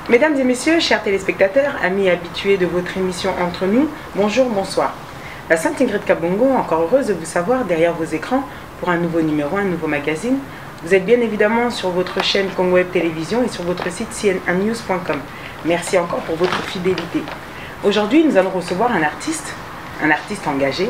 Mesdames et messieurs, chers téléspectateurs, amis habitués de votre émission Entre nous, bonjour, bonsoir. La Sainte Ingrid Kabongo, encore heureuse de vous savoir derrière vos écrans pour un nouveau numéro, un nouveau magazine. Vous êtes bien évidemment sur votre chaîne Congo Web Télévision et sur votre site cnnews.com. Merci encore pour votre fidélité. Aujourd'hui, nous allons recevoir un artiste engagé.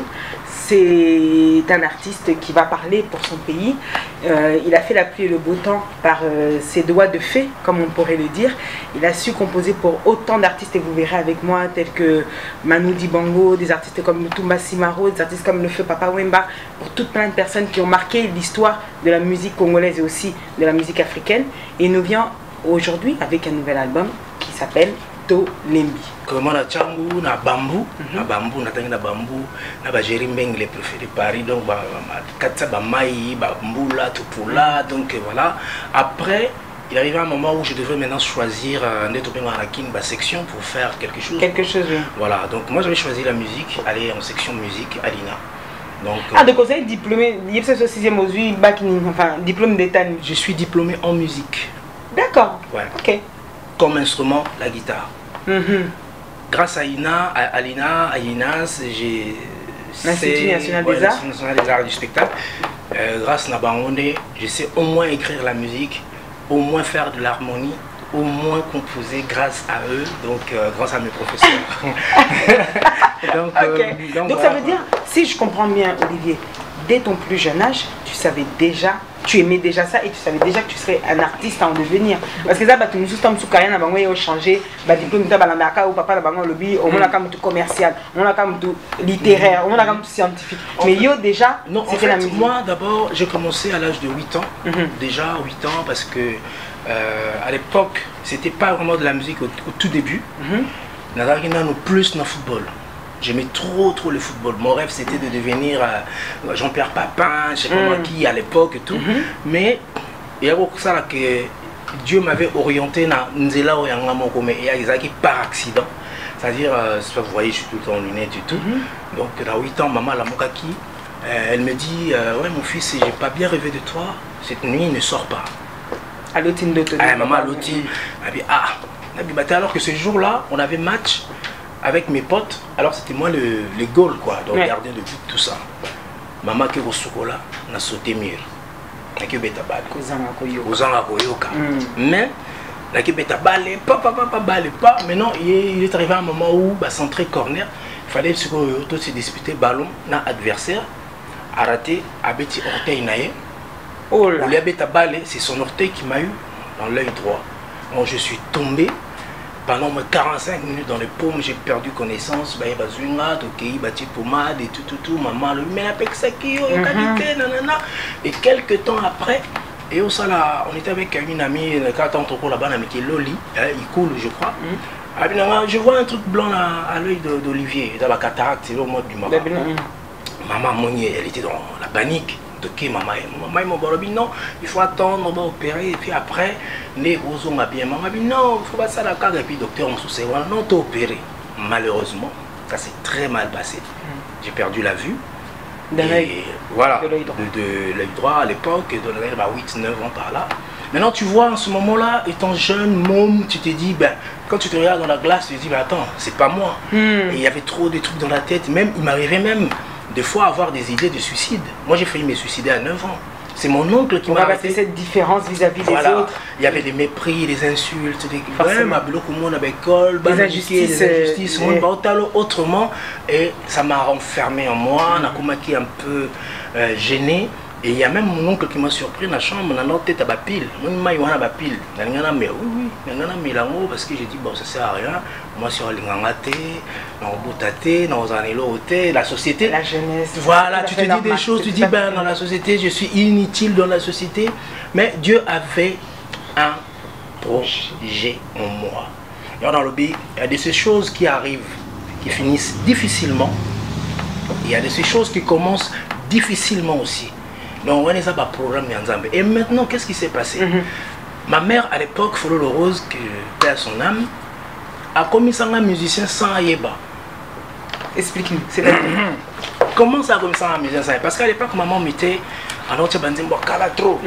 C'est un artiste qui va parler pour son pays. Il a fait la pluie et le beau temps par ses doigts de fée, comme on pourrait le dire. Il a su composer pour autant d'artistes, et vous verrez avec moi, tels que Manu Dibango, des artistes comme Mutumba Simaro, des artistes comme le feu Papa Wemba, pour toutes plein de personnes qui ont marqué l'histoire de la musique congolaise et aussi de la musique africaine. Et il nous vient aujourd'hui avec un nouvel album qui s'appelle Tolembi. Comment la Tchangou, na bambou, na bambou, na tangi na bambou, na ba Jerimbeng les préférés de Paris, donc ba katsa ba maï, ba mboula, tupula, donc voilà. Après, il arrive un moment où je devais maintenant choisir une section pour faire quelque chose. Quelque chose, oui. Voilà, donc moi j'avais choisi la musique, aller en section musique à l'INA. Donc, donc vous êtes diplômé, il y a ce sixième aujourd'hui, enfin diplôme d'état. Je suis diplômé en musique. D'accord. Ouais. Ok. Comme instrument, la guitare. Grâce à l'INA, à INAS, j'ai... L'Institut national des arts. L'Institut national des arts et du spectacle. Grâce à Nabangonde, je sais au moins écrire la musique, au moins faire de l'harmonie, au moins composer grâce à eux, donc grâce à mes professeurs. donc ça veut dire, si je comprends bien Olivier, dès ton plus jeune âge, tu savais déjà, tu aimais déjà ça et tu savais déjà que tu serais un artiste en devenir. Parce que ça, tu nous sommes sous carrière, on a changé, diplôme ou papa le lobby, on a comme tout commercial, on a comme tout littéraire, on a comme tout scientifique. Mais yo déjà, c'était la musique. Moi d'abord, j'ai commencé à l'âge de 8 ans, déjà 8 ans, parce que à l'époque, c'était pas vraiment de la musique au tout début. On a plus dans le football. J'aimais trop le football. Mon rêve c'était de devenir Jean-Pierre Papin, je sais pas moi qui à l'époque et tout. Mais il y a beaucoup ça là que Dieu m'avait orienté dans Nzela Oyangamo mais il y a Isaac par accident. C'est-à-dire, vous voyez, je suis tout le temps en lunettes et tout. Donc à 8 ans, maman la Mokaki, elle me dit ouais mon fils, j'ai pas bien rêvé de toi. Cette nuit ne sors pas. À l'otine de maman à l'otine. Elle dit ah, alors que ce jour-là, on avait match avec mes potes, alors c'était moi le goal quoi, donc gardien de but, tout ça. Maman qui est au chocolat, on a sauté mur. Qui beta balle. Mais la qui beta balle, pas. Maintenant il est arrivé un moment où bah centré corner, il fallait que tout se disputer ballon na adversaire, a raté, a bêti orteil naïe. Oh là. Le beta balle, c'est son orteil qui m'a eu dans l'œil droit. Donc je suis tombé. Pendant 45 minutes dans les paumes, j'ai perdu connaissance. Il y a pommade et tout, maman, le et quelques temps après, et on était avec une amie, là-bas, qui est Loli, il coule, je crois. Je vois un truc blanc à l'œil d'Olivier, dans la cataracte, c'est le mode du maman. Maman, elle était dans la panique. Ok, maman, non, il faut attendre, on va opérer, et puis après, les roses ont bien. Maman dit non, il faut pas ça la carte, et puis docteur, on se non, t'as opéré. Malheureusement, ça s'est très mal passé. J'ai perdu la vue. Voilà, de l'œil droit à l'époque, de l'œil 8-9 ans par là. Maintenant, tu vois, en ce moment-là, étant jeune, môme, tu te dis, ben, quand tu te regardes dans la glace, tu te dis, ben, attends, c'est pas moi. Et il y avait trop de trucs dans la tête, même, il m'arrivait même des fois avoir des idées de suicide. Moi j'ai failli me suicider à 9 ans. C'est mon oncle qui m'a arrêté. Cette différence vis-à-vis des autres. Il y avait des mépris, des insultes, des injustices, autrement. Et ça m'a renfermé en moi, on a commencé un peu gêné. Et il y a même mon oncle qui m'a surpris dans la chambre, dans notre tête à pile. Moi, il y a une pile. Parce que j'ai dit, bon, ça sert à rien. Moi, si on a la société. La jeunesse. Voilà, tu te dis des choses, tu dis, ben, dans la société, je suis inutile dans la société. Mais Dieu avait un projet en moi. Et dans le pays, il y a de ces choses qui arrivent, qui finissent difficilement. Il y a de ces choses qui commencent difficilement aussi. Donc, on a un programme. Et maintenant, qu'est-ce qui s'est passé? Ma mère, à l'époque, Folo Rose, qui perd son âme, a commis ça un musicien sans Ayeba. Explique-nous. Comment ça a commis ça un musicien sans Ayeba? Parce qu'à l'époque, maman mettait un autre bandit, trop.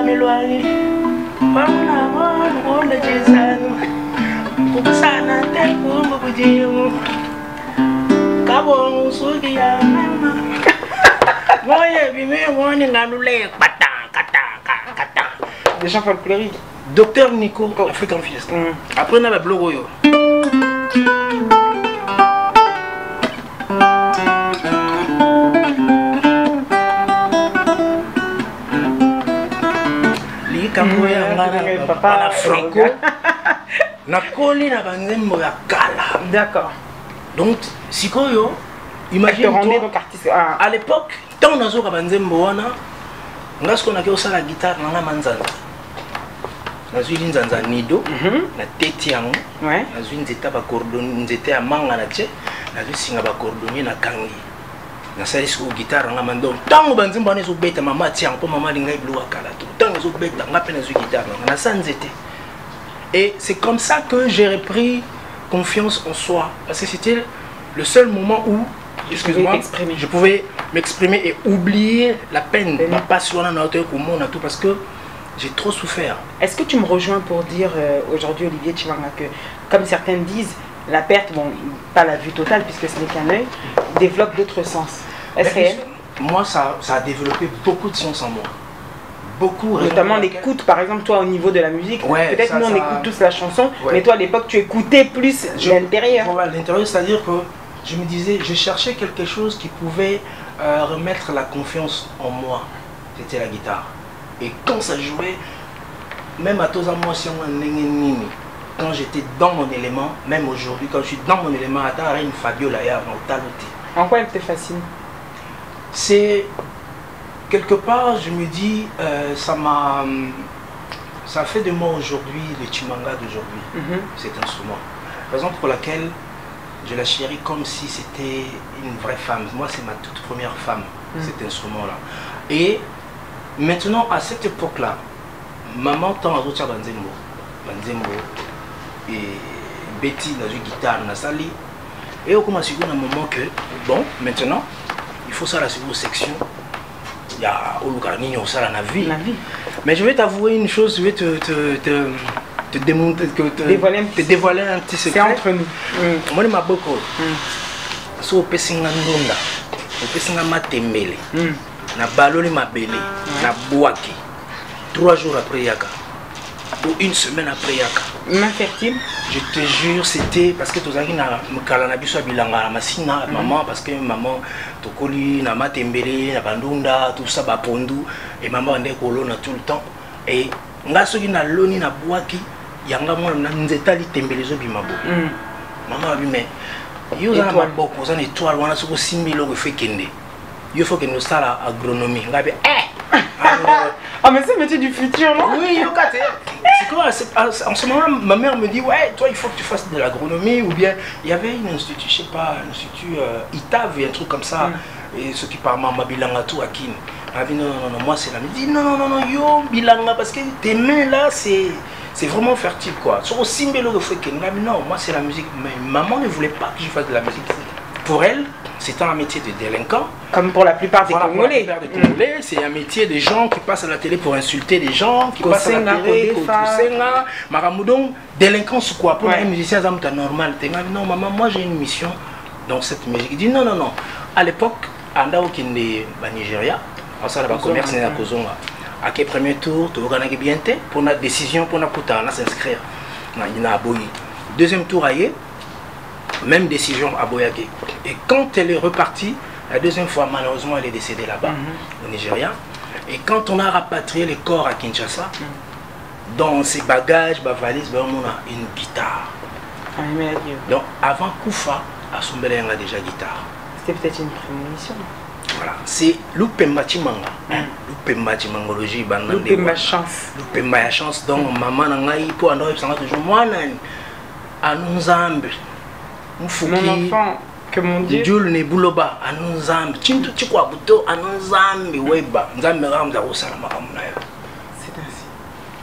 milwani Pamuna wana jizanu Kubusana te kumbu kujimu Kabo usugi ya mama Moye bime wani nganule kata Des chants folkloriques. Docteur Nico, African Fiesta. Après on a le blog yo. Papa Franco na koli na banzembo ya kala. D'accord. Donc sikoyo imagine donc artiste à l'époque tant nazo ka banzembo wana ngasko na ke osala guitare na manzanza. Nazwi nzanza nido na tete yango. Ouais. Nazwi nzeta ba cordon nzeta ya manga na tche. Nazwi singa ba cordonnier na kangi. Na sali su guitare nga mando. Tango banzembo wana zo beta mama tiang po mama linga iblu akala tout. Tango zo beta nga pe nazwi guitare na sanzete. Et c'est comme ça que j'ai repris confiance en soi parce que c'était le seul moment où excuse-moi, je pouvais m'exprimer et oublier la peine, ma passion à notre monde tout parce que j'ai trop souffert. Est-ce que tu me rejoins pour dire aujourd'hui, Olivier Tshivanga, que comme certains disent, la perte, bon, pas la vue totale puisque ce n'est qu'un œil, développe d'autres sens? Est-ce réel? Moi, ça a développé beaucoup de sens en moi. Beaucoup. Notamment l'écoute, par exemple, toi au niveau de la musique. Ouais, peut-être nous on écoute tous la chanson, ouais. mais toi à l'époque tu écoutais plus l'intérieur. Voilà, l'intérieur, c'est-à-dire que je me disais, je cherchais quelque chose qui pouvait remettre la confiance en moi. C'était la guitare. Et quand ça jouait, même à tous en moi, quand j'étais dans mon élément, même aujourd'hui, quand je suis dans mon élément, à une Fabiola, en quoi elle te fascine? C'est quelque part, je me dis, ça fait de moi aujourd'hui le Tshimanga d'aujourd'hui, cet instrument. Raison pour laquelle je la chéris comme si c'était une vraie femme. Moi, c'est ma toute première femme, cet instrument-là. Et maintenant, à cette époque-là, maman tend à retirer Banzembo et Betty dans une guitare, dans sali. Et on commence à un moment que, bon, maintenant, il faut ça la section. Il y a Olukarni, on ça la vie. Mais je vais t'avouer une chose, je vais te dévoiler un petit secret. C'est entre nous. Moi, je m'abonne. Si on peut s'engager, on peut s'engager matembele. Na baloli mabele, na boaki. 3 jours après Yaka. Ou 1 semaine après Yaka. Infertile. Je te jure, c'était parce que tu as dit que maman, parce que maman, tokoli na matembele, na bandunda, tout ça, bapondu, et maman ande kolona tout le temps. Et ngasoki na loni na boaki, yanga mo na nzeta li tembelezo bimabo. Maman a dit mais yo za maboko za étoile wana soko 6000 euros fait kende. Il faut que nous ça la agronomie. Ah mais c'est le métier du futur, non? Oui, c'est quoi? En ce moment, ma mère me dit, ouais, toi il faut que tu fasses de l'agronomie. Ou bien, il y avait une institut, je sais pas, un institut ITAV, un truc comme ça. Et ceux qui parlent ma bilanga tout à Kin. Elle dit, non, moi c'est la. Elle dit, non, yo, bilanga, parce que tes mains là, c'est vraiment fertile quoi. Sur aussi mélo de fouet non, moi c'est la musique. Mais maman ne voulait pas que je fasse de la musique. Pour elle, c'est un métier de délinquant. Comme pour la plupart des Congolais. C'est un métier des gens qui passent à la télé pour insulter des gens, qui passent à la télé pour Maramoudon, délinquance quoi. Pour un musicien, c'est normal. Non, maman, moi j'ai une mission dans cette musique. Il dit non. À l'époque, Anda au Nigeria, on s'est là commerce à Kozonga. À quel premier tour, tu vas bien pour notre décision, pour notre s'inscrire. Deuxième tour ailleurs. Même décision à Boyake. Et quand elle est repartie, la deuxième fois, malheureusement, elle est décédée là-bas, au Nigeria. Et quand on a rapatrié les corps à Kinshasa, dans ses bagages, ma valise, on a une guitare. Donc, avant Koufa, à Sombele, on a déjà guitare. C'était peut-être une prémonition. Voilà, c'est Lupemba Chimanga. Lupemba Chimangologie, Lupemba chance. Lupemba chance. Donc, maman, on a eu pour un toujours moi, à nous amber. Mon enfant, que mon Dieu. Jules ne bouloba, à nous amber. Chintu chikwa buto, à nous amber. Weba, nzambe ramza osala makamuna. C'est ainsi.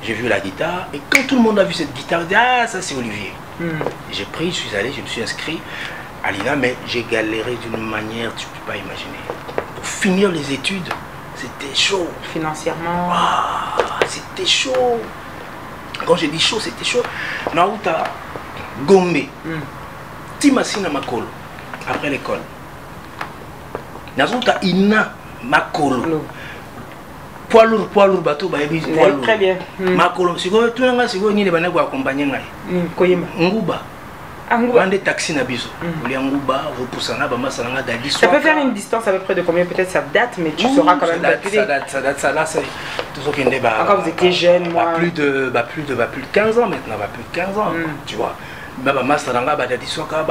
J'ai vu la guitare et quand tout le monde a vu cette guitare, j'ai dit ah ça c'est Olivier. J'ai pris, je suis allé, je me suis inscrit à l'INA, mais j'ai galéré d'une manière tu ne peux pas imaginer. Pour finir les études, c'était chaud. Financièrement. Ah, c'était chaud. Quand je dis chaud, c'était chaud. Naouta Gombe. Timasina Makolo. Après l'école. Naouta Ina Makolo. Poids lourd, bateau, très bien. Makolo. Si vous avez ni les banais pour accompagner. Nguba. Des taxis na biso. Nguba, repoussana, bama salanga dali. Ça peut faire une distance à peu près de combien? Peut-être ça date, mais tu sauras quand même calculer. Ça date, c'est tout ce qui est débat. Encore vous étiez jeune, moi. Plus de 15 ans maintenant, plus de 15 ans, tu vois. Bama salanga, dali soka,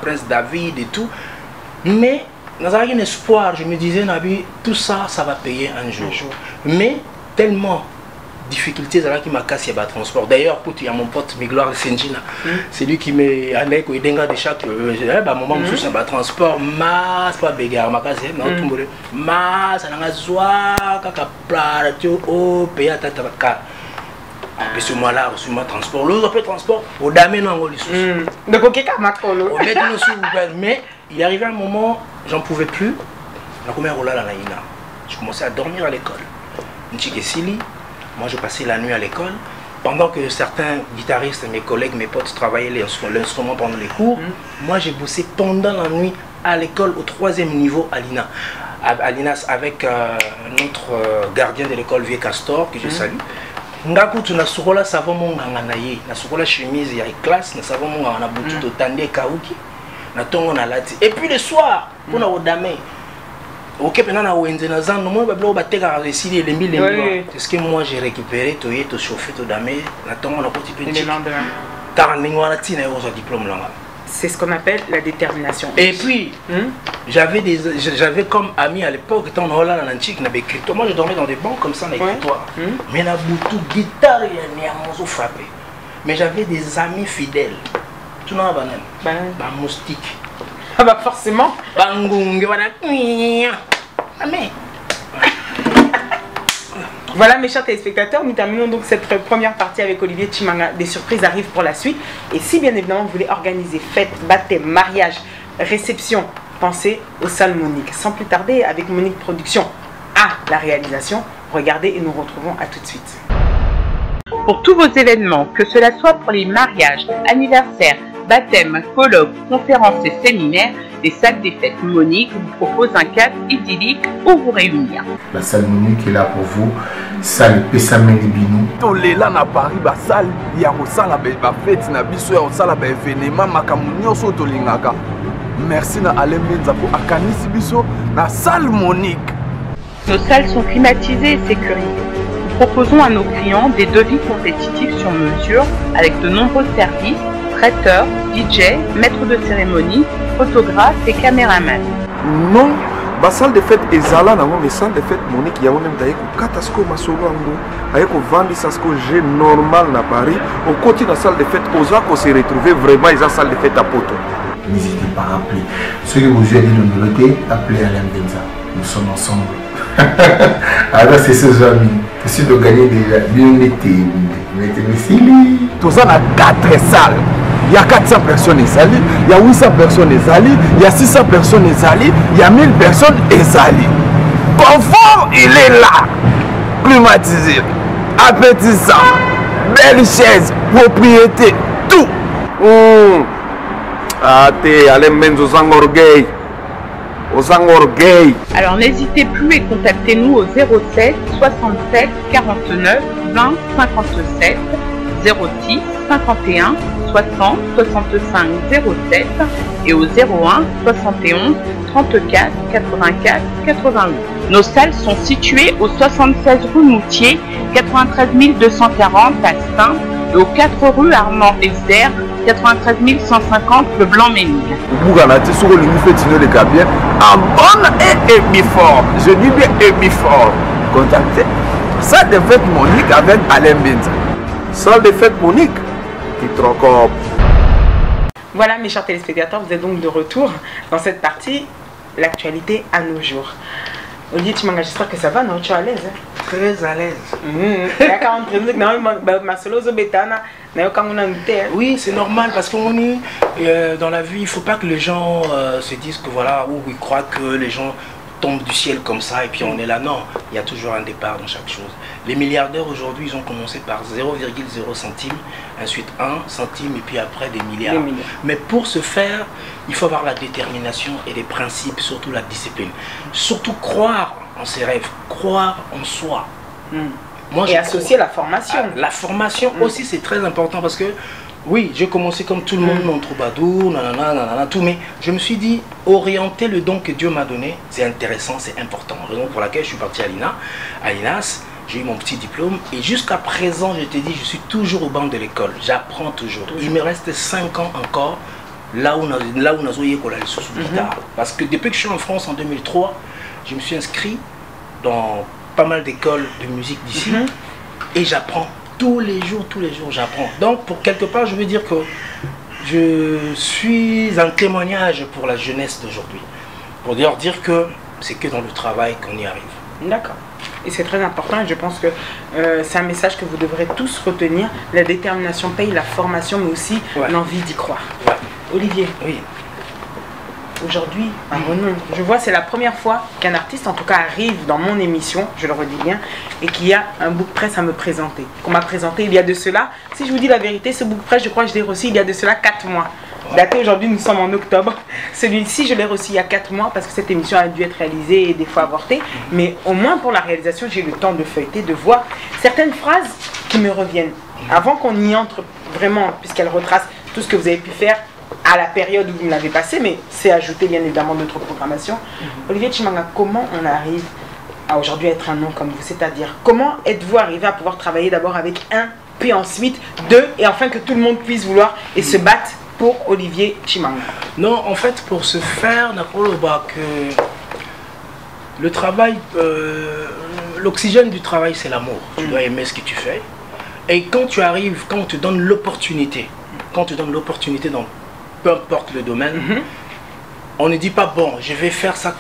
Prince David et tout. Mais dans un espoir, je me disais, Nabi, tout ça, ça va payer un jour. Mais tellement difficultés qui m'a cassé le transport. D'ailleurs, il y a mon pote Migloire Senjina, c'est lui qui m'a allé au Denga de chaque moment où je le transport, masse, pas bégare, ma casse, masse, on a zoa, kaka plateau, oh, payer à tataka. Et ce mois-là, sur mon transport, l'autre après transport, au damé non on les donc ok, Kamakolo. Mais il est arrivé un moment, j'en pouvais plus. Je commençais à dormir à l'école. Moi, je passais la nuit à l'école. Pendant que certains guitaristes, mes collègues, mes potes travaillaient l'instrument pendant les cours, moi, j'ai bossé pendant la nuit à l'école au 3e niveau à l'INA. À l'INAS avec notre gardien de l'école, Vieux Castor, que je salue. Ngaku tu na sukola savon monga nganaye, na sukola chemise ya classe, na savon monga na butu to tande kauki, na tongo na lati. Et puis le soir, pour na odame. Ok, maintenant na wenze na zan, moi ba blo ba teka resili lembi lembi. C'est ce que moi j'ai récupéré, to ye to chauffer to dame, na tongo na petit petit. Car ningo na tina yo diplôme là. C'est ce qu'on appelle la détermination. Et puis, j'avais comme ami à l'époque, étant en Hollande, en Antique, moi je dormais dans des bancs comme ça, dans l'écritoire. Mais na boutou, guitare, il y a un frappé. Mais j'avais des amis fidèles. Tu n'as pas banane. Bah, moustique. Ah bah forcément. Bangung, voilà. Voilà mes chers téléspectateurs, nous terminons donc cette première partie avec Olivier Chimanga. Des surprises arrivent pour la suite. Et si bien évidemment vous voulez organiser fête, baptême, mariage, réception, pensez aux salles Monique. Sans plus tarder, avec Monique Production à la réalisation, regardez et nous retrouvons à tout de suite. Pour tous vos événements, que cela soit pour les mariages, anniversaires, baptêmes, colloques, conférences et séminaires, les salles des fêtes Monique vous proposent un cadre idyllique où vous réunir. La salle Monique est là pour vous. Salle Pessamé Libinou. Tous les là à Paris, la salle, il y a une salle à fête, il y a une salle à événement, merci à Alain Benza pour Akanis Bisso, la salle Monique. Nos salles sont climatisées et sécurisées. Nous proposons à nos clients des devis compétitifs sur mesure avec de nombreux services, traiteurs, DJ, maîtres de cérémonie, photographes et caméramans. Non, la salle de fête est là, la salle de fête Monique, il y a même d'ailleurs Katasco Masolo, il y a vendu ça j'ai normal à Paris. Au côté de la salle de fête, aux qu'on s'est retrouvé vraiment dans la salle de fête à Poto. N'hésitez pas à appeler. Ceux qui vous aident de nous noter, appelez Alain Benza. Nous sommes ensemble. Alors c'est ses amis. C'est sûr de gagner déjà bien l'été. Tout ça a 4 salles. Il y a 400 personnes Ezali, il y a 800 personnes Ezali, il y a 600 personnes Ezali, il y a 1000 personnes Ezali. Confort, il est là. Climatisé, appétissant, belle chaise, propriété, tout. Ah, t'es allé même aux orgueil. Alors n'hésitez plus et contactez-nous au 07 67 49 20 57 06 51 60 65 07 et au 01 71 34 84 88. Nos salles sont situées au 76 rue Moutier, 93 240 à Saint et aux 4 rue Armand Esder, 93 150 Le Blanc-Ménil. En bonne et ébiforme, je dis bien ébiforme. Contactez salle de fête Monique avec Alain Benza. Salle de fête Monique qui troque. Voilà mes chers téléspectateurs, vous êtes donc de retour dans cette partie, l'actualité à nos jours. Olivier Chimanga, j'espère que ça va, non? Tu es à l'aise? Très à l'aise. Oui, c'est normal parce qu'on est dans la vie, il ne faut pas que les gens se disent que voilà, ou ils croient que les gens tombe du ciel comme ça et puis on est là. Non, il y a toujours un départ dans chaque chose. Les milliardaires aujourd'hui, ils ont commencé par 0,0 centime, ensuite 1 centime et puis après des milliards. Mais pour ce faire, il faut avoir la détermination et les principes, surtout la discipline. Surtout croire en ses rêves, croire en soi. Moi, et associer la formation. La formation aussi, c'est très important parce que oui, j'ai commencé comme tout le monde, mon troubadour, nanana, tout, mais je me suis dit, orienter le don que Dieu m'a donné, c'est intéressant, c'est important. Raison pour laquelle je suis parti à l'INAS, j'ai eu mon petit diplôme, et jusqu'à présent, je t'ai dit, je suis toujours au banc de l'école, j'apprends toujours. Il me reste 5 ans encore, là où nous avons sous guitare. Parce que depuis que je suis en France en 2003, je me suis inscrit dans pas mal d'écoles de musique d'ici, et j'apprends. Tous les jours, j'apprends. Donc, pour quelque part, je veux dire que je suis un témoignage pour la jeunesse d'aujourd'hui. Pour leur dire que c'est que dans le travail qu'on y arrive. D'accord. Et c'est très important et je pense que c'est un message que vous devrez tous retenir. La détermination paye, la formation, mais aussi l'envie d'y croire. Olivier. Oui. Aujourd'hui, je vois, c'est la première fois qu'un artiste, en tout cas, arrive dans mon émission, je le redis bien, et qu'il y a un book press à me présenter. Qu'on m'a présenté il y a de cela, si je vous dis la vérité, ce book press, je crois que je l'ai reçu il y a de cela 4 mois. Daté aujourd'hui, nous sommes en octobre. Celui-ci, je l'ai reçu il y a 4 mois parce que cette émission a dû être réalisée et des fois avortée. Mais au moins pour la réalisation, j'ai eu le temps de feuilleter, de voir certaines phrases qui me reviennent. Avant qu'on y entre vraiment, puisqu'elle retrace tout ce que vous avez pu faire à la période où vous l'avez passé, mais c'est ajouté bien évidemment d'autres programmations. Olivier Tshimanga, comment on arrive à aujourd'hui être un nom comme vous? C'est-à-dire, comment êtes-vous arrivé à pouvoir travailler d'abord avec un, puis ensuite deux, et enfin que tout le monde puisse vouloir et se battre pour Olivier Tshimanga? Non, en fait, pour ce faire, que le travail, l'oxygène du travail, c'est l'amour. Tu dois aimer ce que tu fais. Et quand tu arrives, quand on te donne l'opportunité, dans peu importe le domaine, on ne dit pas, bon, je vais faire ça,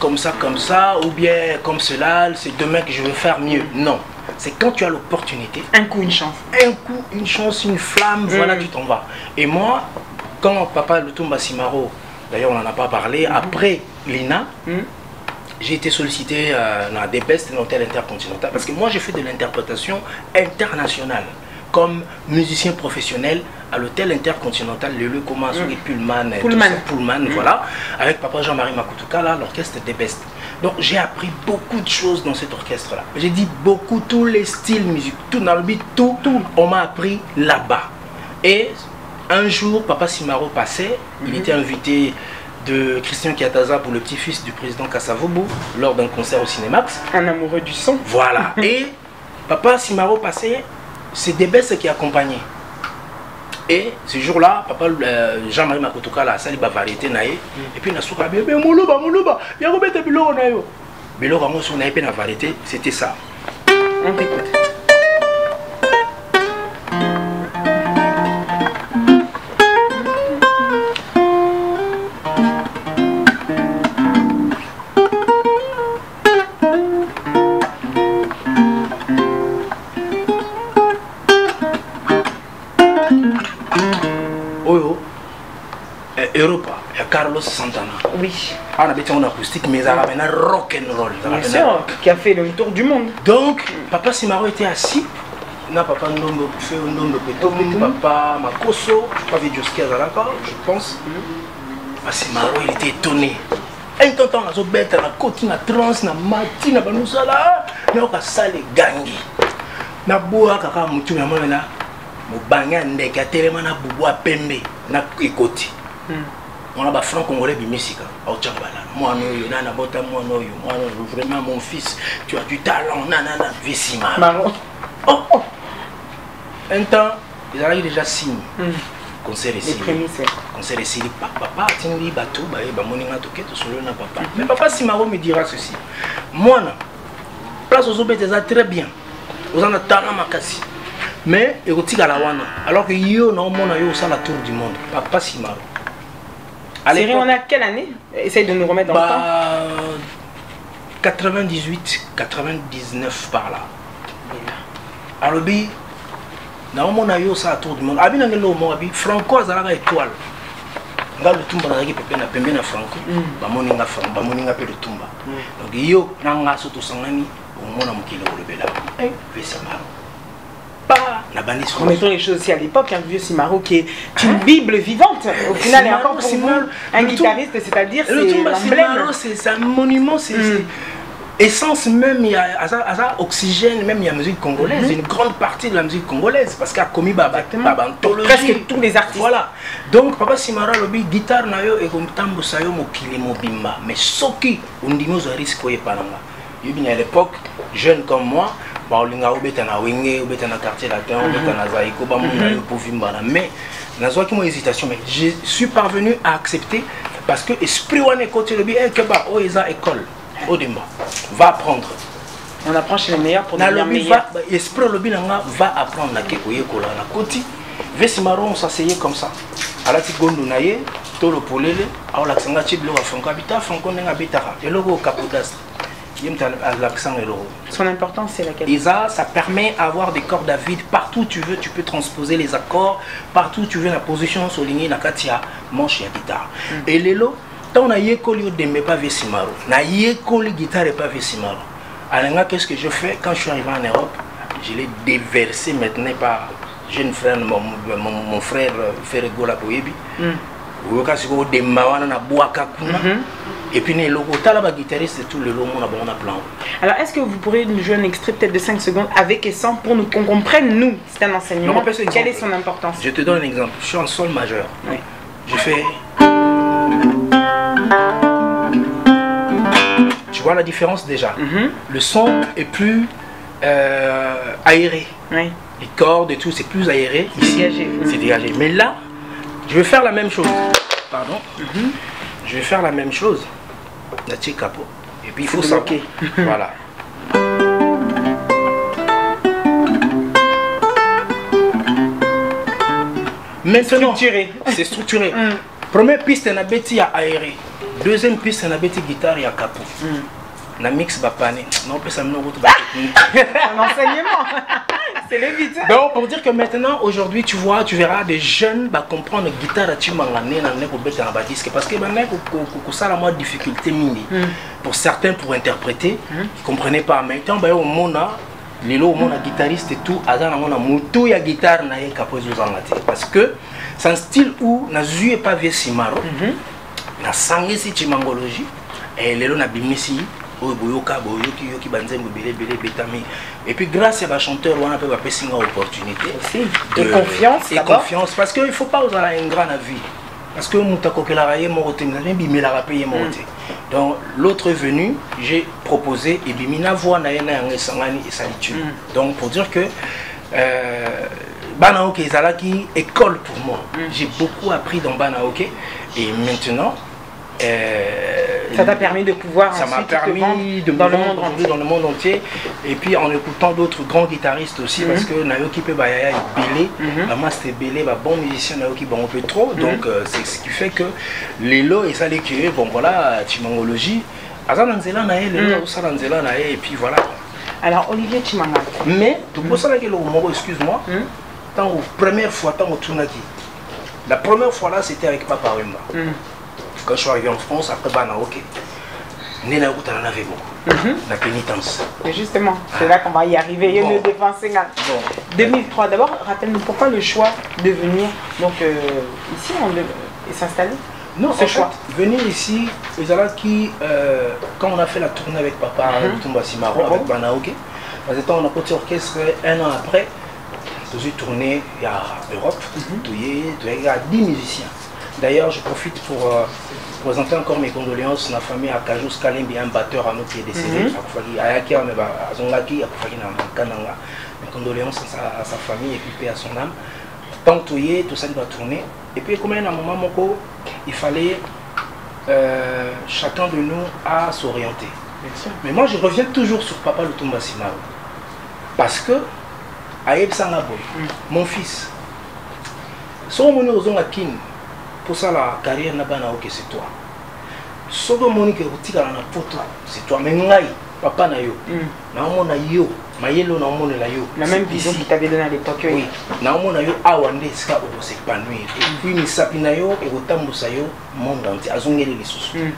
ou bien comme cela, c'est demain que je vais faire mieux. Non, c'est quand tu as l'opportunité. Un coup, une chance. Un coup, une chance, une flamme, voilà, tu t'en vas. Et moi, quand Papa Lutumba Simaro, d'ailleurs on n'en a pas parlé, après l'INA, j'ai été sollicité dans des bestes de l'hôtel Intercontinental, parce que moi j'ai fait de l'interprétation internationale. Comme musicien professionnel à l'hôtel Intercontinental, le commence Pullman, voilà, avec Papa Jean-Marie Makutuka, là, l'orchestre des Bestes. Donc j'ai appris beaucoup de choses dans cet orchestre-là. J'ai dit beaucoup, tous les styles musicaux, tout dans le beat, tout, on m'a appris là-bas. Et un jour, Papa Simaro passait, il était invité de Christian Kiataza pour le petit-fils du président Kassavobo lors d'un concert au Cinémax. Un amoureux du son. Voilà. Et Papa Simaro passait. C'est des bestes qui accompagnaient. Et ce jour-là, Papa Jean-Marie Makutuka a sali variété naé. Et puis il a souka bébé moloba, il y a robé biloko na yo. Biloko mo so na épé na variété, c'était ça. On t'écoute. Europa, il y a Carlos Santana. Oui. On a un acoustique, mais ça va maintenant rock and roll. Bien sûr, qui a fait le tour du monde. Donc, Papa Simaro était assis. Papa Ndombo fait un nom de Papa Makoso, je crois que je pense. Papa Simaro, il était étonné. Un temps, on a bête na côté, na trans, na mati, na banusala, na ka sale gangi. Na boa kaka mutu na mona na mobanga ndeka telema na bubwa pembe na ekoti. On a des francs congolais de musique. Moi, vraiment mon fils, tu as du talent, nanana, Vissima. Un temps, ils avaient déjà signé. Concert ici. Concert ici. Papa, Tindi, Batou, Bamoninga, Toké, tout solo, papa. Mais Papa Simaro me dira ceci. Moi, place aux obétés, très bien. Vous en avez talent, Makasi. Mais, il y a alors que yo, non, mon ayo, ça la tour du monde. Papa Simaro. Série, on est à quelle année? Essaye de nous remettre dans le temps. 98, 99 par là. Alors, on a eu ça à tour du monde. Franco a une étoile. nga Lutumba nazaki pembe na Franco bamoninga Franco bamoninga pe Lutumba donc yo nanga soto sangani au mona mokili olobela Vieux Simaro pas la bande sur mettons les choses aussi à l'époque un Vieux Simaro qui est une bible vivante au final et encore pour nous un guitariste c'est-à-dire c'est l'emblème c'est un monument c'est essence même il y a oxygène même il y a musique congolaise une grande partie de la musique congolaise parce qu'il y a commis presque tous les artistes voilà donc Papa Simaro lobi guitare na yo et comme tambo sayo mokili mobimba mais soki ondimo zo risque oye pananga yobina à l'époque jeune comme moi ba olinga obeta na wenge obeta na quartier latin obeta na zaiko ba mona yo povimbana mais nazwa ki mo hésitation mais je suis parvenu à accepter parce que esprit wane côté lobi que ba o eza école Odimba va apprendre. On apprend chez les meilleurs pour devenir meilleur. Esprit lobby va apprendre la kekoye kola na koti. Vieux Simaro on s'asseyait comme ça. À la tigondo naye, tolo polele, a la xanga chiblo a Franco habita Franco nenga bitara. Et logo capodas. Yemta l'accent et logo. Son importance c'est laquelle? Isa, ça permet d'avoir des cordes à vide partout où tu veux, tu peux transposer les accords partout où tu veux la position soulignée na katia manche ya guitare. Et lelo tant na yekoli de pas Vieux Simaro na yekoli guitare et pas Vieux Simaro alors qu'est-ce que je fais quand je suis arrivé en Europe je l'ai déversé maintenant par jeune frère mon frère Ferregola Boyebi oyoka siko de mawana na boaka kuna et puis ne logo tala ba guitariste tout le long on a plan. Alors est-ce que vous pourriez nous jouer un extrait peut-être de 5 secondes avec et sans pour nous qu'on comprenne nous c'est un enseignement quelle est son importance? Je te donne un exemple, je suis en sol majeur. Oui. Je fais. Tu vois la différence déjà. Le son est plus aéré. Oui. Les cordes et tout, c'est plus aéré. Dégagé. C'est dégagé. Mais là, je vais faire la même chose. Pardon. Je vais faire la même chose. La capot. Et puis il faut savoir. Voilà. Maintenant, c'est structuré. Première piste, on a bêti à aéré. Deuxième piste, on a bêti guitare et à capot. On a mix bapané. Non, on peut s'amener au technique. Un enseignement. C'est le but. Donc, pour dire que maintenant, aujourd'hui, tu vois, tu verras des jeunes bah, comprendre la guitare à Timangane pour bêter dans la disque. Parce que maintenant, ça a la moins de difficulté mini. Pour certains, pour interpréter, ils ne comprenaient pas. Maintenant, bah, au monde, les au monde, guitariste et tout, à la moto, il y a guitare, na capot parce que c'est un style où na zue pas Vieux Simaro, na sangé si chimangologie, et les na bimisi, boyoka boyoki yoki banzembo belé betami. Et puis grâce à la chanteur, on a peu passer une opportunité. Et confiance. Et confiance, parce qu'il ne faut pas avoir un grand avis. Parce que donc l'autre est venu, j'ai proposé et bimina voix na et salitude. Donc pour dire que Banaoke Zalaki école pour moi. J'ai beaucoup appris dans Banaoke et maintenant ça t'a permis de pouvoir ça m'a permis de dans le monde entier et puis en écoutant d'autres grands guitaristes aussi parce que Nayoki peut Bayaya est belé, moi c'était belé, bon musicien Nayoki bon un peu trop donc c'est ce qui fait que les lots et ça les créer bon voilà Chimangologie Azananzela nae les lots Salanzela nae et puis voilà. Alors Olivier Chimanga mais pour ça que le mot excuse-moi tant première fois tant au Tsunaki la première fois là c'était avec Papa Wemba. Quand je suis arrivé en France, après Banaoke, Nena Goutana avait beaucoup. La pénitence. Mais justement, c'est là qu'on va y arriver. Il y a une défense. 2003, d'abord, rappelle-nous pourquoi le choix de venir donc, ici et s'installer? Non, c'est choix. Venir ici, quand on a fait la tournée avec Papa Lutumba Simaro, avec Banaoke, on a porté orchestre un an après, j'ai tourné à Europe, il y a 10 musiciens. D'ailleurs, je profite pour présenter encore mes condoléances à la famille à Kajous Kalimbi, un batteur à nous qui est décédé. Mes condoléances à sa famille et puis à son âme. Tant tout ça doit tourner. Et puis, comme à un moment, il fallait chacun de nous à s'orienter. Mais moi, je reviens toujours sur Papa Lutumba Simaro. Parce que, Aïeb Sangaboy, mon fils, son mon ozon à Kin. Pour ça, la carrière n'a pas c'est toi. Sogo Monique, tu as un poteau, c'est toi. Mais papa na yo naomona yo mayelo naomona la yo la même vision que tu avais donnée à l'époque. Oui, naomona yo awande ska o s'épanouir et puis misapi na yo et otambusa yo monde entier azongeli lisusu.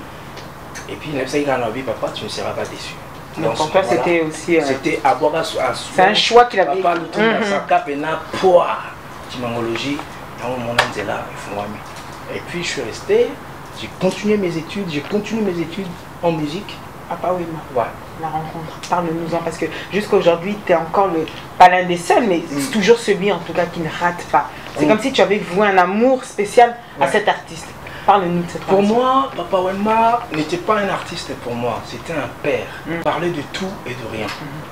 Et puis na ça na vie papa tu ne seras pas déçu. Donc pour toi c'était aussi c'était avoir c'est un choix qu'il avait. Papa le tout dans sa cape et na poids timangologie dans mon nzela ifungwami. Et puis je suis resté, j'ai continué mes études en musique. Papa Wema, ouais. La rencontre, parle-nous-en parce que jusqu'à aujourd'hui tu es encore pas l'un des seuls mais c'est toujours celui en tout cas qui ne rate pas. C'est comme si tu avais voué un amour spécial à cet artiste. Parle-nous de cette Pour moi, Papa Wema n'était pas un artiste pour moi, c'était un père. Il parlait de tout et de rien.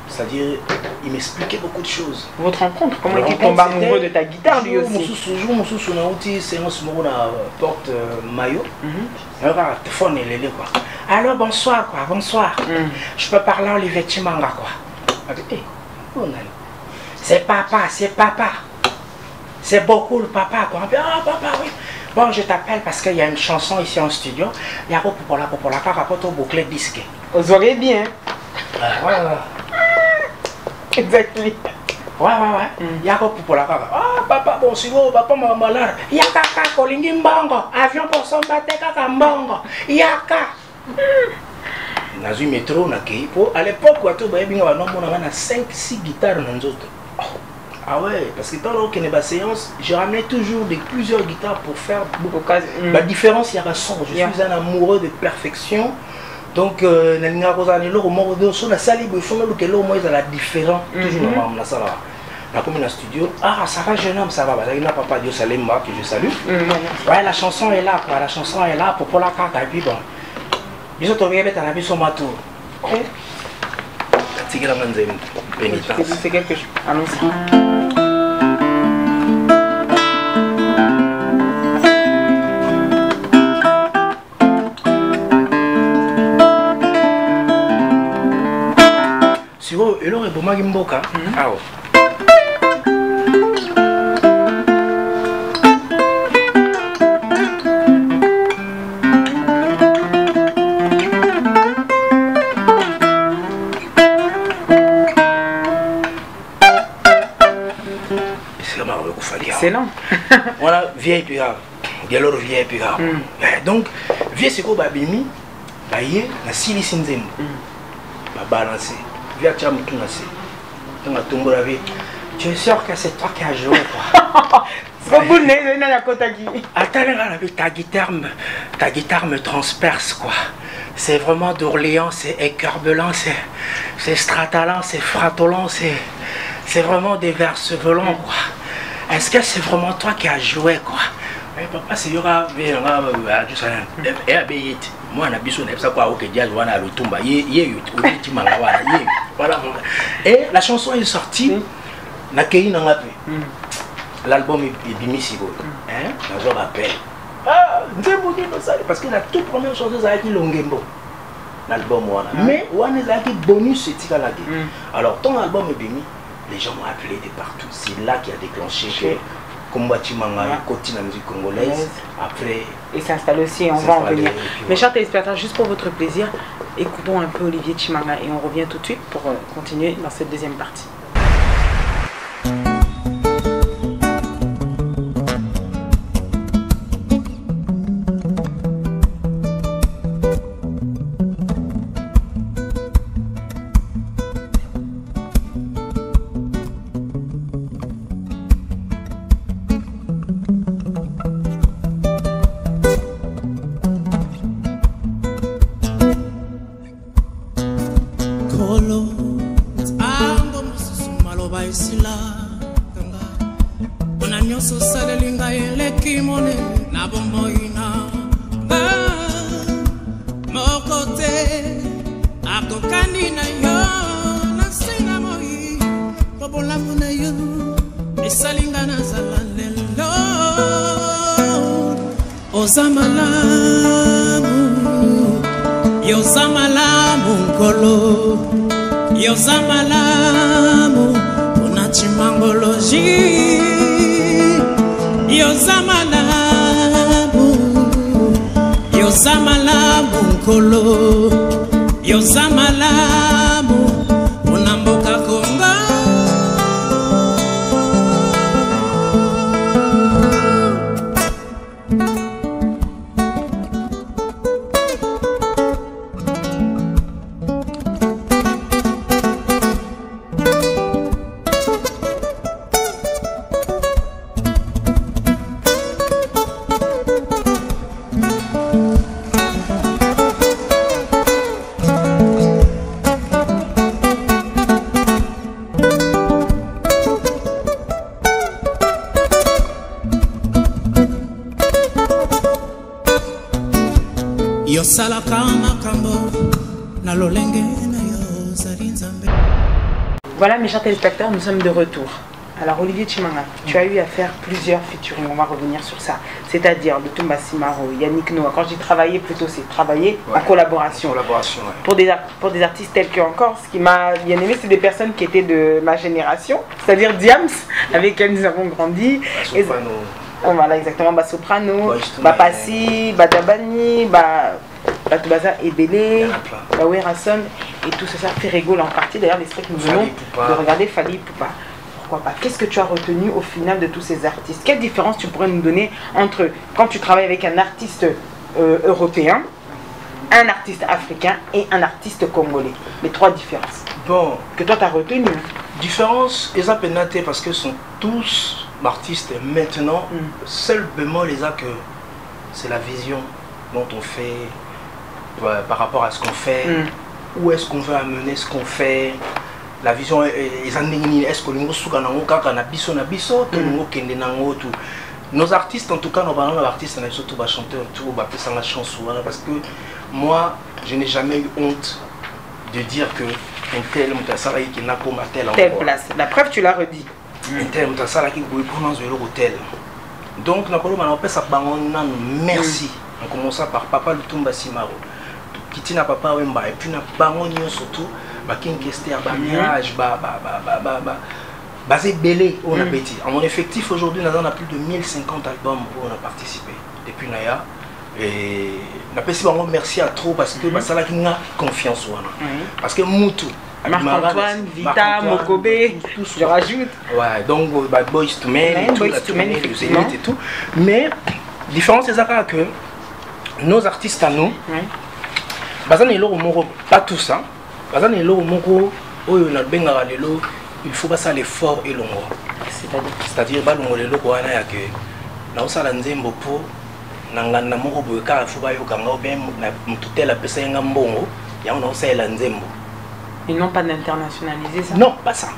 C'est-à-dire, il m'expliquait beaucoup de choses. Votre rencontre, comment était tombé amoureux de ta guitare lui aussi? Toujours, mon sous na outil, c'est un sous na porte maillot. Alors, téléphone et les quoi. Alors bonsoir quoi, bonsoir. Je peux parler en Olivier Chimanga quoi. C'est papa, c'est papa. C'est beaucoup le papa quoi. Ah papa oui. Bon, je t'appelle parce qu'il y a une chanson ici en studio. Il y a pour la raconte au bouclet disque. Vous aurez bien. Ouais. Exactement. Ouais. Il y a pour la raconte. Ah papa, bon, si vous, papa m'a malade. Il y a kaka kolingi mbongo. Avion pour son bâté kaka mbongo. Il y a kaka. Dans une métro, à l'époque, on a 5-6 guitares dans nous autres. Ah ouais, parce que dans la séance, je ramenais toujours plusieurs guitares pour faire beaucoup de cas. La différence, il y a un son. Je suis un amoureux de perfection. Donc, la différent. Toujours dans le studio. Ah, ça va, jeune homme, ça va. Il y a papa Dieu Salem que je salue. Ouais, la chanson est là, quoi. La chanson est là pour la carte. Et puis bon. Ils ont trouvé à la vie sur ma tour. C'est quelque chose. Allons-y. Si vous et l'on est bon magimboka. Ah ouais. Excellent. Voilà, vieille puis grave. Galore vieille puis grave. Donc, vieille c'est quoi babimi? Baye, na sili sinzem. Ba balancer. Vieille tu as tout nassé. Dans la tombe la vie. Tu es sûr que c'est toi qui as joué quoi? C'est pas bon, n'est pas la côte à qui. Attends, ta guitare me transperce quoi. C'est vraiment d'Orléans, c'est écarbelant, c'est stratalant, c'est fratolant, c'est vraiment des verses volants quoi. Est-ce que c'est vraiment toi qui as joué quoi? Papa c'est yora moi na biso na quoi OK jazz wana lutumba voilà. Et la chanson est sortie na kei na ngapi. L'album est bimisi go. Hein? Na zo rappel. Ah, ndembo ki no sale parce que la toute première chanson ça a été Longembo. L'album wana. Mais wana a été bonus c'est tika la. Alors ton album est bimi. Les gens m'ont appelé de partout. C'est là qui a déclenché que Kombati Manga continue la musique congolaise. Après, et s'installe aussi, on va en venir. Mes chers téléspectateurs, juste pour votre plaisir, écoutons un peu Olivier Chimanga et on revient tout de suite pour continuer dans cette deuxième partie. Yozamalamu unachimangoloji Yozamalamu nkolo Yozamalamu Voilà mes chers téléspectateurs, nous sommes de retour. Alors Olivier Chimanga, tu as eu à faire plusieurs featuring, on va revenir sur ça. C'est-à-dire le Tumba Simaro, Yannick Noah. Quand je dis travailler, plutôt c'est travailler en collaboration. Pour des artistes tels que encore, ce qui m'a bien aimé, c'est des personnes qui étaient de ma génération, c'est-à-dire Diams, avec lesquels nous avons grandi. Voilà, exactement, Soprano, Passi, Dabani, Batubaza Ebele, Werason, et tout ça fait rigoler en partie. D'ailleurs, l'esprit que nous venons de regarder, Fali Poupa. Pourquoi pas? Qu'est-ce que tu as retenu au final de tous ces artistes? Quelle différence tu pourrais nous donner entre quand tu travailles avec un artiste européen, un artiste africain et un artiste congolais? Les trois différences. Bon. Que toi tu as retenu. Différence, ils ont pénaté parce que sont tous artistes maintenant. Seul bémol les a que c'est la vision dont on fait par rapport à ce qu'on fait, où est-ce qu'on veut amener ce qu'on fait. La vision est-ce que nos artistes, en tout cas nos artistes, surtout chanteurs, tout la chanson, parce que moi je n'ai jamais eu honte de dire que un tel qui n'a comme telle place. La preuve tu l'as redit. Un tel qui prononce le hôtel. Donc on peut ça merci en commençant par Papa Lutumba Simaro qui n'a papa Wemba et puis na bango surtout King Kester, Mirage, basé belé on a bêti. En mon effectif aujourd'hui, nous avons plus de 1050 albums où on a participé depuis Naya. Et on merci à trop parce que ça là qui a confiance. Parce que Moutou, Marc-Antoine, Vita, Mokobe, je rajoute. Ouais, donc Boys to Men, et tout. Mais la différence c'est ça que nos artistes à nous, pas tout ça. Il faut passer à l'effort et l'ongo. C'est-à-dire ils n'ont pas d'internationaliser ça? Non, pas ça.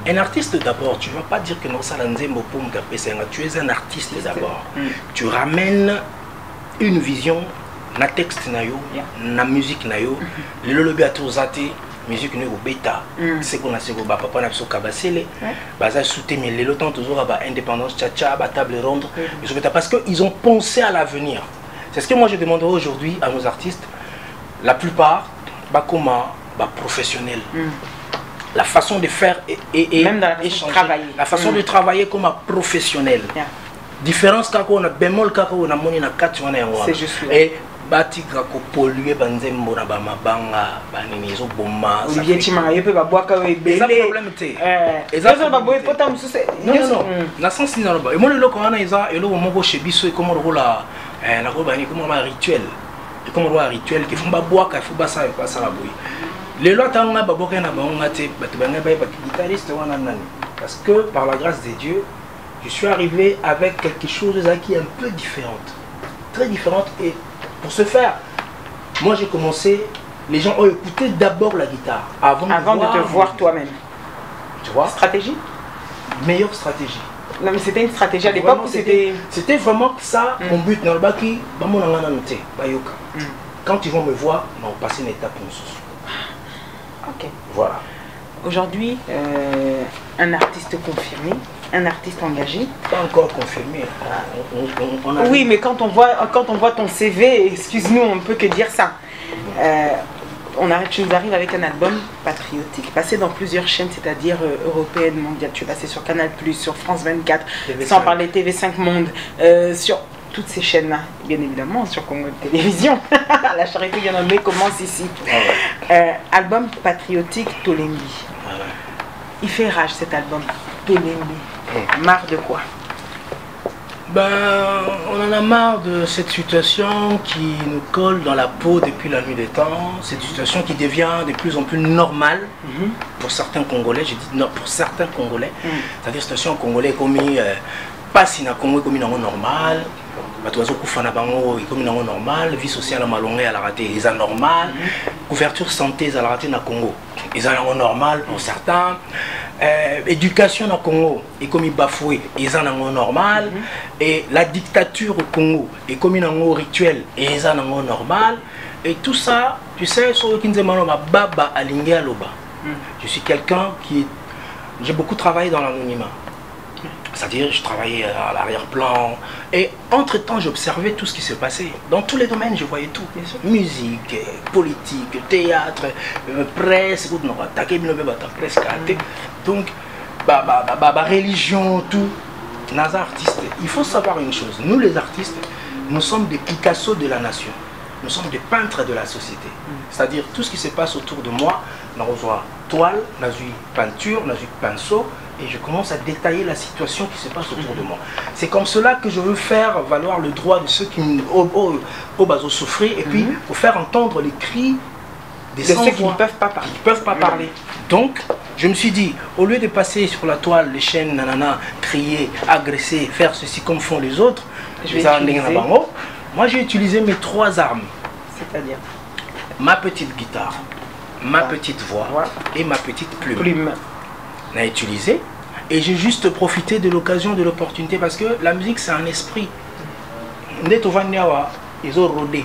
Un artiste d'abord, tu ne vas pas dire que tu es un artiste d'abord. Tu ramènes une vision. Na texte na yo, na musique na yo, le lobby a tout zate, musique no beta, c'est qu'on a ce ba papa na so kabasele, baza souté mais le temps toujours ba indépendance tcha ba table ronde, parce que ils ont pensé à l'avenir. C'est ce que moi je demanderai aujourd'hui à nos artistes, la plupart ba comment ba professionnel. La façon de faire et même dans la façon de travailler. La façon de travailler comme un professionnel. Différence quand on a bémol quand on a monnaie na 4 on c'est juste et batika ko polluer banzembo na ba mabanga banini zo bomba Olivier Chimanga yepe ba boaka we belé problème té ezaka ba boye pota mususe non na sens ni na ba et moi le loko wana eza eloko moko chez biso et comme rola na ko bani comme un rituel et comme un rituel qui font ba boaka faut ba ça la boye les lois tanga ba boaka na ba ngate batu banga ba guitariste wana nani parce que par la grâce de Dieu je suis arrivé avec quelque chose qui est un peu différente, très différente. Et pour ce faire, moi j'ai commencé, les gens ont écouté d'abord la guitare avant de te voir toi-même. Tu vois? Stratégie? Meilleure stratégie. Non mais c'était une stratégie à l'époque où c'était vraiment ça mon but. Quand ils vont me voir, on va passer une étape pour nous. Ok. Voilà. Aujourd'hui, un artiste confirmé, un artiste engagé. Pas encore confirmé. Oui, mais quand on voit ton CV, excuse-nous, on ne peut que dire ça. Tu nous arrives avec un album patriotique, passé dans plusieurs chaînes, c'est-à-dire européennes, mondiales. Tu es passé sur Canal+, sur France 24, TV5. Sans parler TV5 Monde, sur toutes ces chaînes-là, bien évidemment, sur Congo Télévision. La charité bien nommée commence ici. Album patriotique Tolengi. Il fait rage cet album, Tolengi. Marre de quoi? Ben, on en a marre de cette situation qui nous colle dans la peau depuis la nuit des temps. Cette situation qui devient de plus en plus normale pour certains Congolais. Je dis non, pour certains Congolais. C'est-à-dire situation Congolais comme pas si na Congo comme normal. bato bazokufana bango ekomi nango normal, vie sociale ya malonga ezalaka te eza normal, couverture santé ezalaka te na Congo eza nango normal pour certains, éducation na Congo ekomi bafoué eza nango normal, et la dictature au Congo ekomi nango rituel eza nango normal, et tout ça tu sais sur kinzemano baba alingi aloba. Je suis quelqu'un qui j'ai beaucoup travaillé dans l'anonymat. C'est-à-dire, je travaillais à l'arrière-plan. Et entre-temps, j'observais tout ce qui se passait. Dans tous les domaines, je voyais tout. Musique, politique, théâtre, presse, presse. Donc, religion, tout. Naza artiste. Il faut savoir une chose. Nous, les artistes, nous sommes des Picasso de la nation. Nous sommes des peintres de la société. C'est-à-dire, tout ce qui se passe autour de moi, on reçoit toile, on a vu peinture, on a vu pinceau, et je commence à détailler la situation qui se passe autour de moi. C'est comme cela que je veux faire valoir le droit de ceux qui ont souffert, et puis pour faire entendre les cris de ceux qui ne peuvent pas parler. Donc, je me suis dit, au lieu de passer sur la toile, les chaînes, nanana, crier, agresser, faire ceci comme font les autres, moi j'ai utilisé mes 3 armes. C'est-à-dire ma petite guitare, ma petite voix et ma petite plume. On a utilisé, et j'ai juste profité de l'occasion, de l'opportunité, parce que la musique c'est un esprit. Ils ont rodé.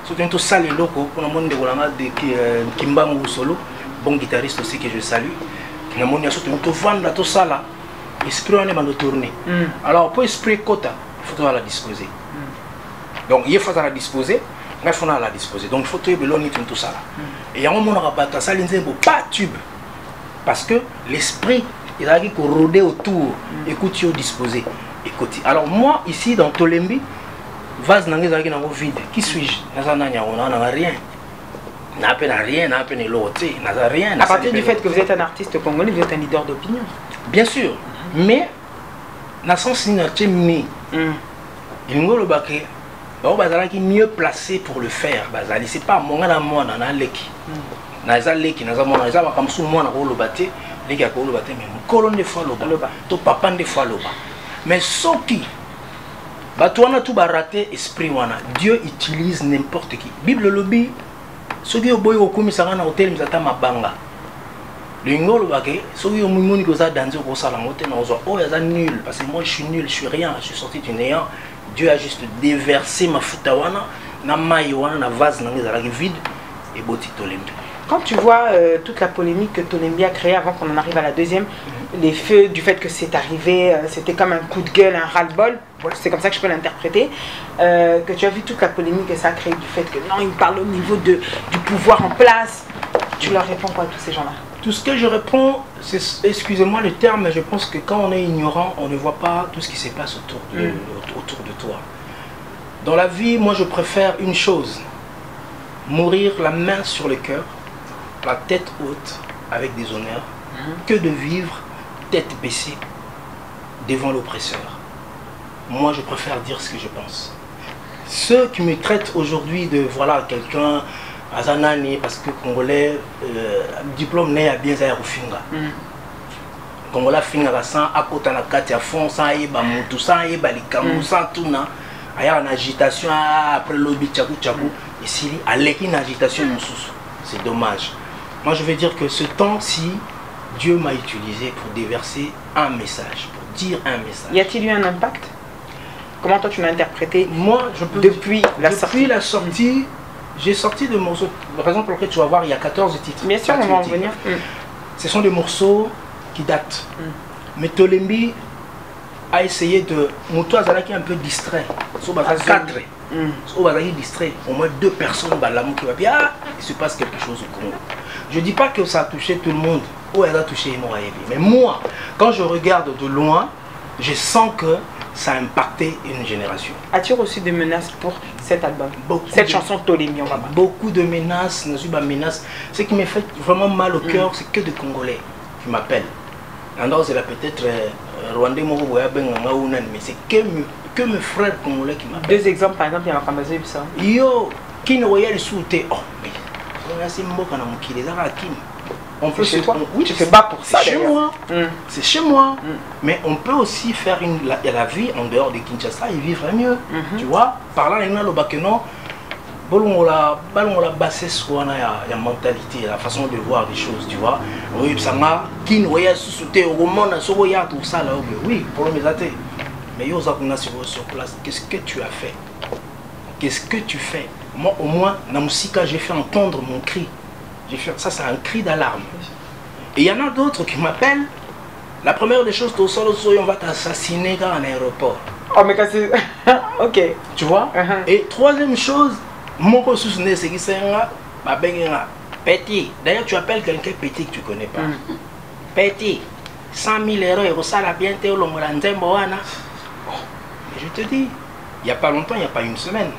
Surtout ça les locaux, pour le monde de Kimbangu Solo, bon guitariste aussi que je salue. Il y a surtout vendre tout ça là. Esprit on est mal tourné. Alors pour esprit quota, il faut la disposer. Donc il faut la disposer. Il faut la disposer. Donc il faut tout ça là. Et il y a un moment où ça pas tube. Parce que l'esprit, il a dit qu'on rôdait autour, écoute, il disposé. Écoute. Alors moi, ici, dans Tolembi, vase n'a vide. Qui suis-je? On n'a rien. On n'a rien, on n'a rien. À partir du fait que vous êtes un artiste congolais, vous êtes un leader d'opinion. Bien sûr. Mais, dans le sens où il est mieux placé pour le faire. C'est pas mon amour dans la leki. Nazaleki nazamona nazaba kamsu mwana ko lobate leki ko lobate mais kolonne de fois loba to papa de fois loba mais soki batwana tout ba raté esprit wana Dieu utilise n'importe qui. Bible lobby soki oboyi okomisanga na hotel mzata mabanga lingo lobake soki omumoni ko za danser ko sala ngote na ozo oh yaza nul parce que moi je suis nul, je suis rien, je suis sorti du néant. Dieu a juste déversé ma futawana na mai wana na vase na ngezala vide et boti Tolembi. Quand tu vois toute la polémique que Tolembi a créée avant qu'on en arrive à la deuxième, les feux du fait que c'est arrivé, c'était comme un coup de gueule, un ras-le-bol, c'est comme ça que je peux l'interpréter, que tu as vu toute la polémique que ça a créé du fait que non, ils parlent au niveau du pouvoir en place, tu leur réponds quoi à tous ces gens-là? Tout ce que je réponds, c'est, excusez-moi le terme, mais je pense que quand on est ignorant, on ne voit pas tout ce qui se passe autour de toi. Dans la vie, moi je préfère une chose, mourir la main sur le cœur, la tête haute avec des honneurs, que de vivre tête baissée devant l'oppresseur. Moi je préfère dire ce que je pense. Ceux qui me traitent aujourd'hui de voilà quelqu'un Azanani parce que Congolais diplôme n'est à bien à Rufinga. Congolais finga sans à côté na kati à fond sans yeba mutu sans yeba likamu sans tout na aya en agitation après lobby tchakou tchakou ici à l'équipe agitation mususu. C'est dommage. Moi je veux dire que ce temps-ci Dieu m'a utilisé pour déverser un message, pour dire un message. Y a-t-il eu un impact? Comment toi tu l'as interprété? Moi je peux depuis la sortie, j'ai sorti des morceaux, la raison pour laquelle tu vas voir il y a 14 titres. Bien sûr, on va en revenir. Ce sont des morceaux qui datent. Mais Tolembi a essayé de... Moutou Azalaki est un peu distrait. Sur 4, distrait. Au moins 2 personnes qui va dire ah, il se passe quelque chose au Congo. Je ne dis pas que ça a touché tout le monde. Oh, elle a touché moi. Mais moi, quand je regarde de loin, je sens que ça a impacté une génération. As-tu reçu des menaces pour cet album? Cette chanson Tolembi, on va voir. Beaucoup de menaces, Ce qui me fait vraiment mal au cœur, c'est que des Congolais qui m'appellent. Alors c'est là peut-être Rwandais, mais c'est que mes frères congolais qui m'appellent. 2 exemples, par exemple, il y a Makambazo Ibsa. Yo, qui ne voyait le souté. Oh, mais c'est mboka na mukile za kini. On peut chez se- toi. oui, Tu fais bas pour ça. c'est chez d'ailleurs. moi. Mm. C'est chez moi. Mais on peut aussi faire la vie en dehors de Kinshasa et vivre mieux. Tu vois, par là, il y a le bakeno. La bassesse, il y a mentalité, la façon de voir des choses, tu vois. Oui, ça m'a qui voyait sous-sauter au roman, tout ça là. Oui, pour le mésaté. Mais yo, sur place, qu'est-ce que tu as fait? Qu'est-ce que tu fais? Moi, au moins, dans la musique, j'ai fait entendre mon cri. Ça, c'est un cri d'alarme. Et il y en a d'autres qui m'appellent. La première des choses, on va t'assassiner dans un aéroport. Oh, mais c'est. Ok. Tu vois? Et troisième chose, mon ressource, c'est que c'est un petit. D'ailleurs, tu appelles quelqu'un petit que tu ne connais pas. Petit. 100 000 euros, et ça la bien te le je te dis, il n'y a pas longtemps, il n'y a pas une semaine.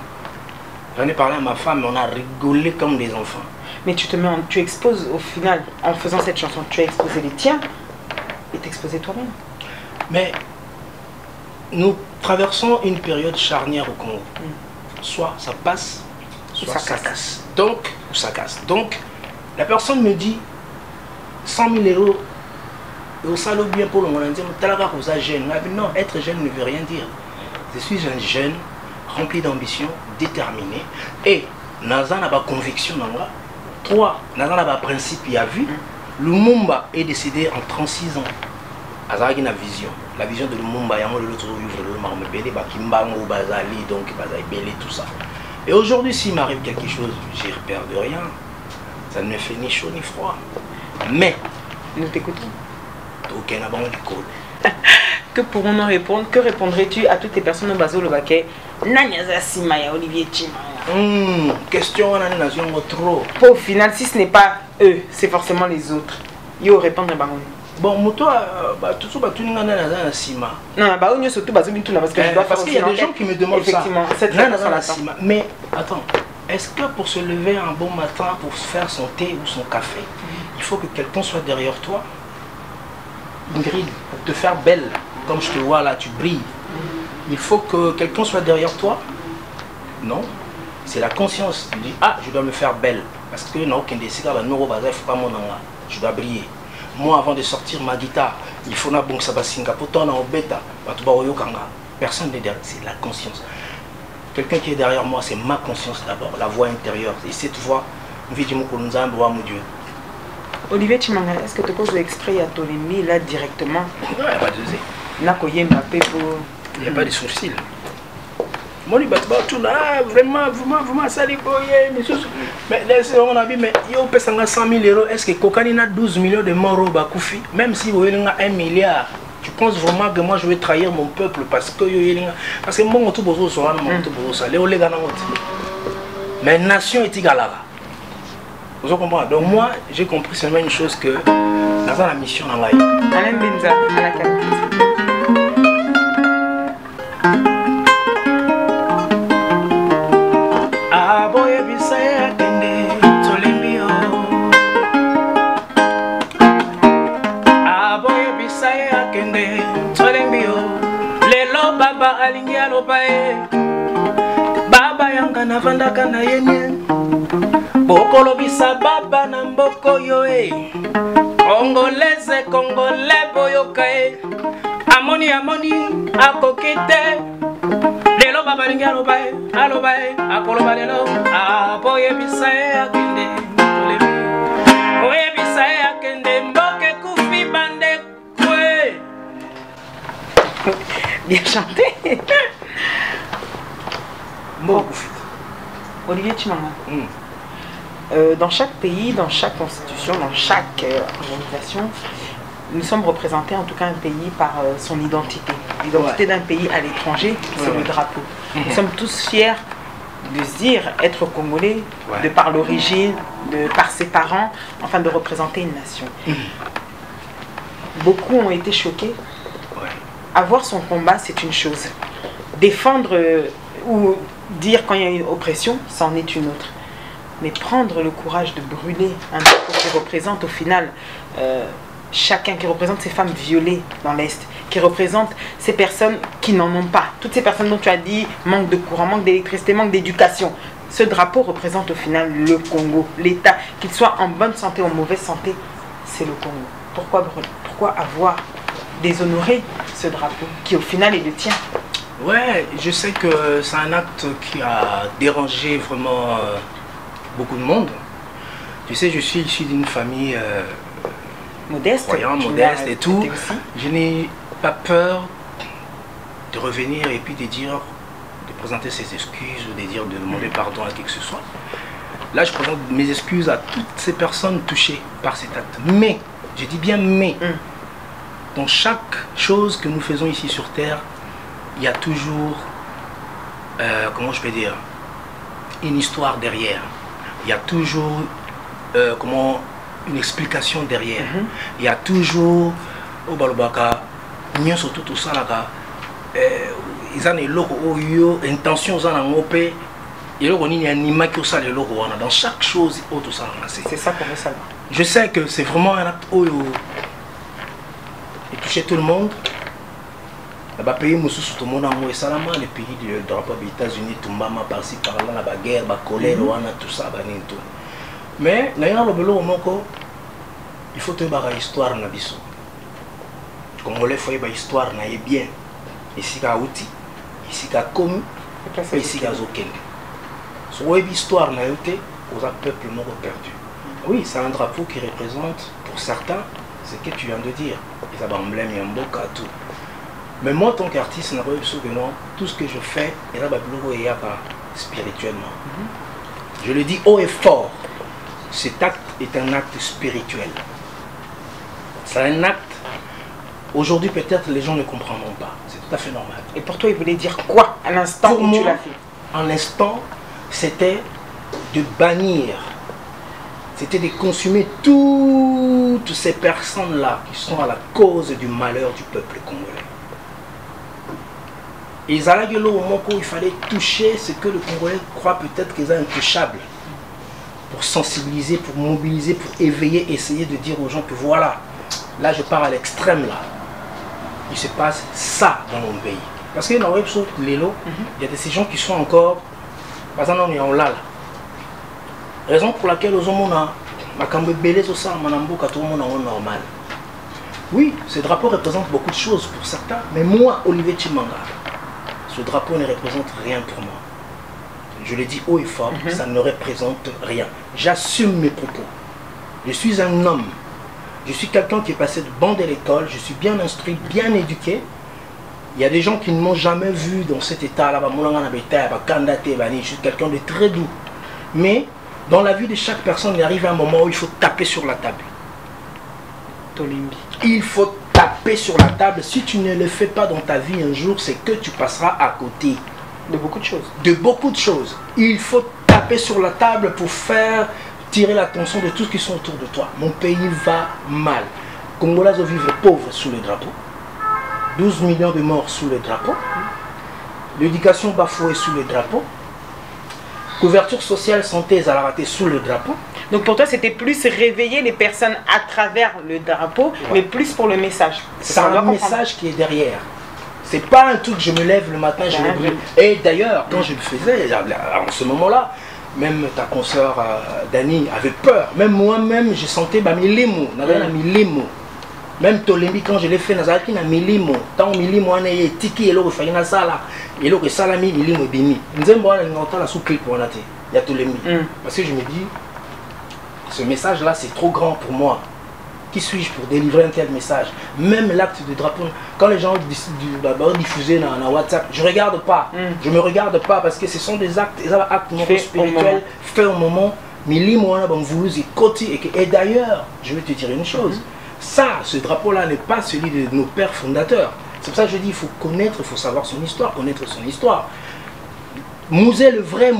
J'en ai parlé à ma femme, on a rigolé comme des enfants. Mais tu exposes au final, en faisant cette chanson, tu as exposé les tiens et t'exposais toi-même. Mais nous traversons une période charnière au Congo. Soit ça passe, soit ça casse. Donc, ou ça casse. Donc, la personne me dit 100 000 euros. Et ça le bien pour le monde. Non, être jeune ne veut rien dire. Je suis un jeune rempli d'ambition, déterminé. Et Naza n'a pas conviction dans moi. 3. Naza n'a pas principe, il a vu. Lumumba est décédé en 36 ans. Azaraki n'a vision. La vision de Lumumba, il y a l'autre vivre le marme belé, Kimbango, Bazali, donc Bazali belé, tout ça. Et aujourd'hui, s'il m'arrive quelque chose, j'ai repère de rien. Ça ne me fait ni chaud ni froid. Mais, nous t'écoutons. Aucun abon d'école. Que pourrons-nous répondre? Que répondrais-tu à toutes les personnes au Bazo le Baquet? Nanyaza Simaya, Olivier Chimaya. Question, on a une nation trop. Au final, si ce n'est pas eux, c'est forcément les autres. Yo répondre à Baron. Bon, toi, tout ça, tu n'as pas Sima. Non, bah, on surtout parce que je dois parce qu'il y a des gens qui me demandent effectivement, ça. Effectivement, mais attends, est-ce que pour se lever un bon matin, pour faire son thé ou son café, il faut que quelqu'un soit derrière toi? Ingrid, pour te faire belle, comme je te vois là, tu brilles. Il faut que quelqu'un soit derrière toi? Non. C'est la conscience. Tu dis, ah, je dois me faire belle. Parce que non, aucun des cigares, il ne faut pas mon anga. Je dois briller. Moi, avant de sortir ma guitare, il faut que ça passe Singapour, personne n'est derrière, c'est la conscience. Quelqu'un qui est derrière moi, c'est ma conscience d'abord, la voix intérieure. Et cette voix, mon Dieu. Olivier Chimanga, est-ce que tu poses exprès à Tolemi là directement? Non, il n'y a pas de souci. Il n'y a pas de sourcils. Moi, je suis vraiment, ça les mais laissez mon avis, mais il y a 100 000 euros. Est-ce que Kokani a 12 millions de morts au Bakoufi? Même si vous avez 1 milliard, tu penses vraiment que moi je vais trahir mon peuple parce que moi, tout besoin soit mais nation est égale là. Vous comprenez? Donc moi, j'ai compris seulement une chose que dans la mission dans la Alain Benza, à la carte. Baba yanga na vandaka na yenye bokolo bisa baba na mboko yo Congolese Congolais boyoka amoni akokite lelo baba lingi aloba akoloba lelo aboye bisa akende oye bisa akende mboke kufi bande kwe. Bien chanté. Olivier Chimanga. Dans chaque pays, dans chaque constitution, dans chaque organisation, nous sommes représentés, en tout cas un pays, par son identité. L'identité d'un pays à l'étranger, c'est le drapeau. Nous sommes tous fiers de se dire être congolais, de par l'origine, de par ses parents, enfin de représenter une nation. Beaucoup ont été choqués. Avoir son combat, c'est une chose. Défendre ou dire quand il y a une oppression, c'en est une autre. Mais prendre le courage de brûler un drapeau qui représente au final chacun, qui représente ces femmes violées dans l'Est, qui représente ces personnes qui n'en ont pas. Toutes ces personnes dont tu as dit manque de courant, manque d'électricité, manque d'éducation. Ce drapeau représente au final le Congo, l'État, qu'il soit en bonne santé ou en mauvaise santé. c'est le Congo. Pourquoi avoir déshonoré ce drapeau qui au final est le tien? Ouais, je sais que c'est un acte qui a dérangé vraiment beaucoup de monde. Tu sais, je suis issu d'une famille modeste, croyante, modeste et tout. Je n'ai pas peur de revenir et puis de dire, de présenter ses excuses ou de dire, de demander pardon à qui que ce soit. Là, je présente mes excuses à toutes ces personnes touchées par cet acte. Mais, je dis bien mais, dans chaque chose que nous faisons ici sur Terre, il y a toujours, comment je peux dire, une histoire derrière. Il y a toujours, une explication derrière. Il y a toujours, au Balobaka, nous surtout tout ça là, ils ont des intentions, ils ont dans chaque chose, c'est ça qu'on veut savoir. Je sais que c'est vraiment un acte où il touchait tout le monde. Les pays tout le monde et salama, les pays du drapeau des États-Unis, tout le monde par-ci par-là, la guerre, la colère, tout ça, tout. Mais il faut te barrer l'histoire na biso. Comme on le fait l'histoire na bien. Ici qu'a outil, ici qu'a commis, ici qu'a zokende. Sur l'histoire na yoté, aux peuple mort perdu. Oui, c'est un drapeau qui représente pour certains ce que tu viens de dire. Ils ont un emblème, il y a un beau tout. Mais moi, en tant qu'artiste, tout ce que je fais, spirituellement. Je le dis haut et fort, cet acte est un acte spirituel. C'est un acte, aujourd'hui peut-être les gens ne comprendront pas, c'est tout à fait normal. Et pour toi, il voulait dire quoi à l'instant où tu l'as fait? À l'instant, c'était de bannir, c'était de consumer toutes ces personnes-là qui sont à la cause du malheur du peuple congolais. Et il fallait toucher ce que le Congolais croit peut-être qu'ils sont intouchables. Pour sensibiliser, pour mobiliser, pour éveiller, essayer de dire aux gens que voilà, là je pars à l'extrême là. Il se passe ça dans mon pays. Parce que dans le il y a de ces gens qui sont encore, par exemple, on est là. Raison pour laquelle aux hommes normal. Oui, ce drapeau représente beaucoup de choses pour certains, mais moi, Olivier Chimanga, ce drapeau ne représente rien pour moi. Je le dis haut et fort, ça ne représente rien. J'assume mes propos. Je suis un homme. Je suis quelqu'un qui est passé de banc de l'école. Je suis bien instruit, bien éduqué. Il y a des gens qui ne m'ont jamais vu dans cet état-là. Je suis quelqu'un de très doux. Mais dans la vie de chaque personne, il arrive un moment où il faut taper sur la table. Il faut taper sur la table. Si tu ne le fais pas dans ta vie un jour, c'est que tu passeras à côté. De beaucoup de choses. De beaucoup de choses. Il faut taper sur la table pour faire tirer l'attention de tous qui sont autour de toi. Mon pays va mal. Congolais vivent pauvres sous le drapeau. 12 millions de morts sous le drapeau. L'éducation bafouée sous le drapeau. Couverture sociale, santé, à la ratée sous le drapeau. Donc pour toi, c'était plus réveiller les personnes à travers le drapeau, mais plus pour le message. C'est un message qui est derrière. C'est pas un truc, je me lève le matin, je le brûle. Et d'ailleurs, quand je le faisais, en ce moment-là, même ta consoeur Dani avait peur. Même moi-même, je sentais les mots. Même Tolembi, quand je l'ai fait, Nazaraki n'a mis les mots. Tant mis moi, on est tiki, et l'eau, il fallait ça là. Et l'eau, salami, mis les mots, bini. Nous avons la sous-clip pour la il y a Tolembi. Parce que je me dis, ce message-là, c'est trop grand pour moi. Qui suis-je pour délivrer un tel message? Même l'acte de drapeau, quand les gens diffusent dans WhatsApp, je ne regarde pas. Je ne me regarde pas parce que ce sont des actes spirituels faits au moment. Et d'ailleurs, je vais te dire une chose. Ça, ce drapeau-là n'est pas celui de nos pères fondateurs. C'est pour ça que je dis, il faut connaître, il faut savoir son histoire, connaître son histoire. Mouzé, le vrai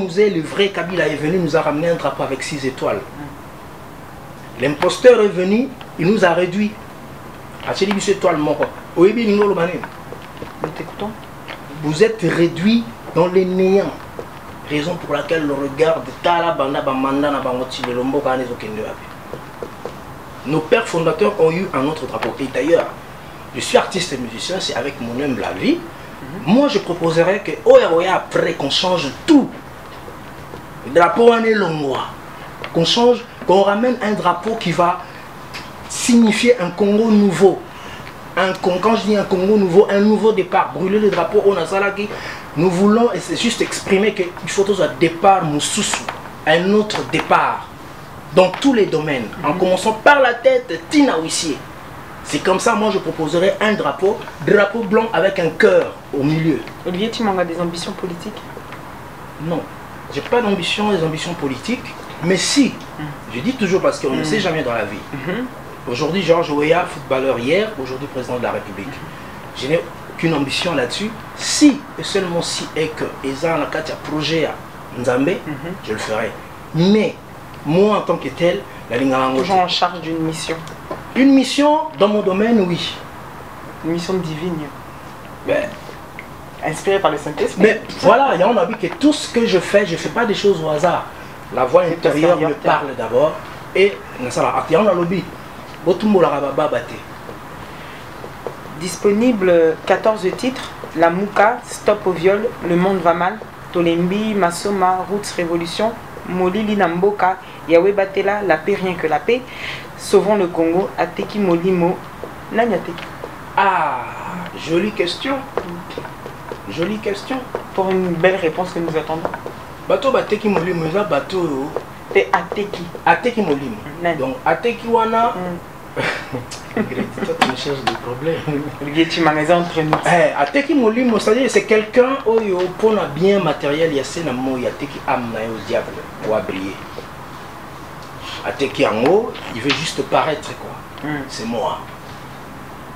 Kabila est venu, nous a ramené un drapeau avec 6 étoiles. L'imposteur est venu, il nous a réduit. Vous êtes réduit dans les néants. Raison pour laquelle le regard de nos pères fondateurs ont eu un autre drapeau. Et d'ailleurs, je suis artiste et musicien, c'est avec mon humble avis. Moi, je proposerais que après qu'on change tout. Le drapeau en est long, qu'on change, qu'on ramène un drapeau qui va signifier un Congo nouveau. Quand je dis un Congo nouveau, un nouveau départ. Brûler le drapeau au Nazalaki, nous voulons, et c'est juste exprimer qu'il faut un départ Moussoussou, un autre départ dans tous les domaines, en commençant par la tête, Tina Wissier. C'est comme ça, moi je proposerais un drapeau blanc avec un cœur au milieu. Olivier Tshimanga a des ambitions politiques? Non, j'ai pas d'ambition, des ambitions politiques, mais si, je dis toujours parce qu'on ne sait jamais dans la vie. Aujourd'hui, Georges Weah, footballeur hier, aujourd'hui président de la République. Je n'ai aucune ambition là-dessus. Si, et seulement si, et que, et ça, dans le projet à Nzambe, je le ferai. Mais, moi en tant que tel, la ligne toujours en charge d'une mission. Une mission dans mon domaine, oui. Une mission divine. Ben, inspirée par le Saint-Esprit. Mais voilà, on a vu que tout ce que je fais pas des choses au hasard. La voix intérieure me parle d'abord. Et, on a lobby. Disponible 14 titres, La Mouka, Stop au viol, Le monde va mal, Tolembi, Masoma, Roots Révolution, Molili Namboka, Yahweh Batela, La paix rien que la paix, Sauvons le Congo, Ateki Molimo, Nanyateki. Ah, jolie question. Jolie question. Pour une belle réponse que nous attendons. Bateau Bateki Molimo, bateau. C'est Ateki. Ateki Molimo. Donc Ateki Wana. Toi, tu me cherches des problèmes. Olivier Tshimanga entre nous. Ateki Molimo, c'est-à-dire c'est quelqu'un qui pour un bien matériel, il y a un mot, il y a Ateki Amna au diable pour briller. Ateki Ango, il veut juste paraître quoi. C'est moi.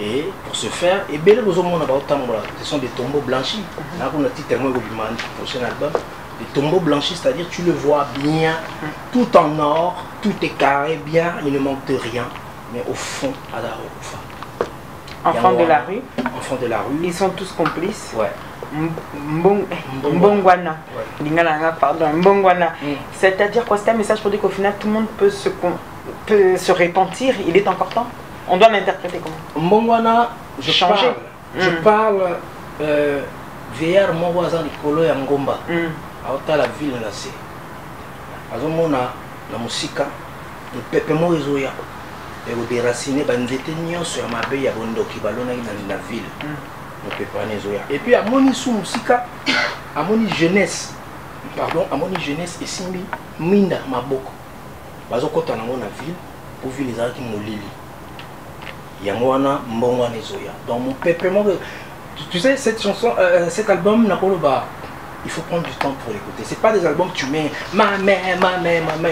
Et pour ce faire, et bien ce sont des tombeaux blanchis. Là, on a dit tellement au prochain album. Des tombeaux blanchis, c'est-à-dire tu le vois bien, tout en or, tout est carré bien, il ne manque de rien. Mais au fond, enfants de la rue. Enfants de la rue. Ils sont tous complices. Ouais. Mbongwana. Pardon, Mbongwana. C'est-à-dire quoi? C'est un message pour dire qu'au final, tout le monde peut se repentir. Il est encore temps. On doit l'interpréter comment? Mbongwana, je parle vers mon voisin Nicolo et Ngomba. À la ville là c'est. Azomona la musique, le pepe moizoya. Et au déraciné, banzete nyonso ya mabe ya bondoki balona dans la ville. Le pepe nezoya. Et puis à moni sous musique, à moni jeunesse. Pardon, à moni jeunesse et simbi minda maboko. Bazokota nango na ville pour ville les araki molili. Yangwana mbongwa nezoya. Donc mon pepe tu sais cette chanson cet album Nakoloba, il faut prendre du temps pour l'écouter. C'est pas des albums que tu mets ma mère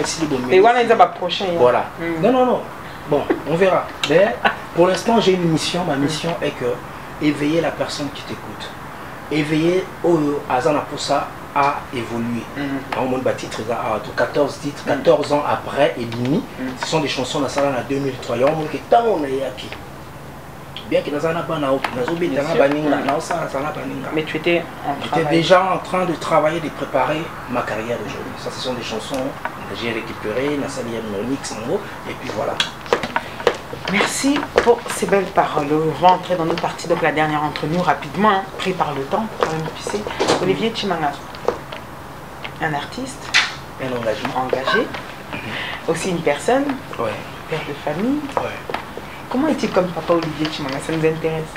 ici le bon. Et voilà, ils ont prochain. Voilà. Non. Bon, on verra. Mais pour l'instant, j'ai une mission. Ma mission est que éveiller la personne qui t'écoute. Éveiller Azana Poussa à évoluer. On monte titre 14 titres, 14 ans après et demi. Ce sont des chansons dans la 2003. On monte que tant on est acquis. Bien que mais tu étais déjà en train de travailler, de préparer ma carrière d'aujourd'hui. Ça, ce sont des chansons que j'ai récupérées, Nassalia Nonix en haut, et puis voilà. Merci pour ces belles paroles. On va entrer dans notre partie, donc la dernière entre nous, rapidement, pris par le temps, pour nous pisser. Olivier Tshimanga, un artiste, un engagement engagé, aussi une personne, père de famille. Comment est-il comme papa Olivier Tshimanga? Ça nous intéresse.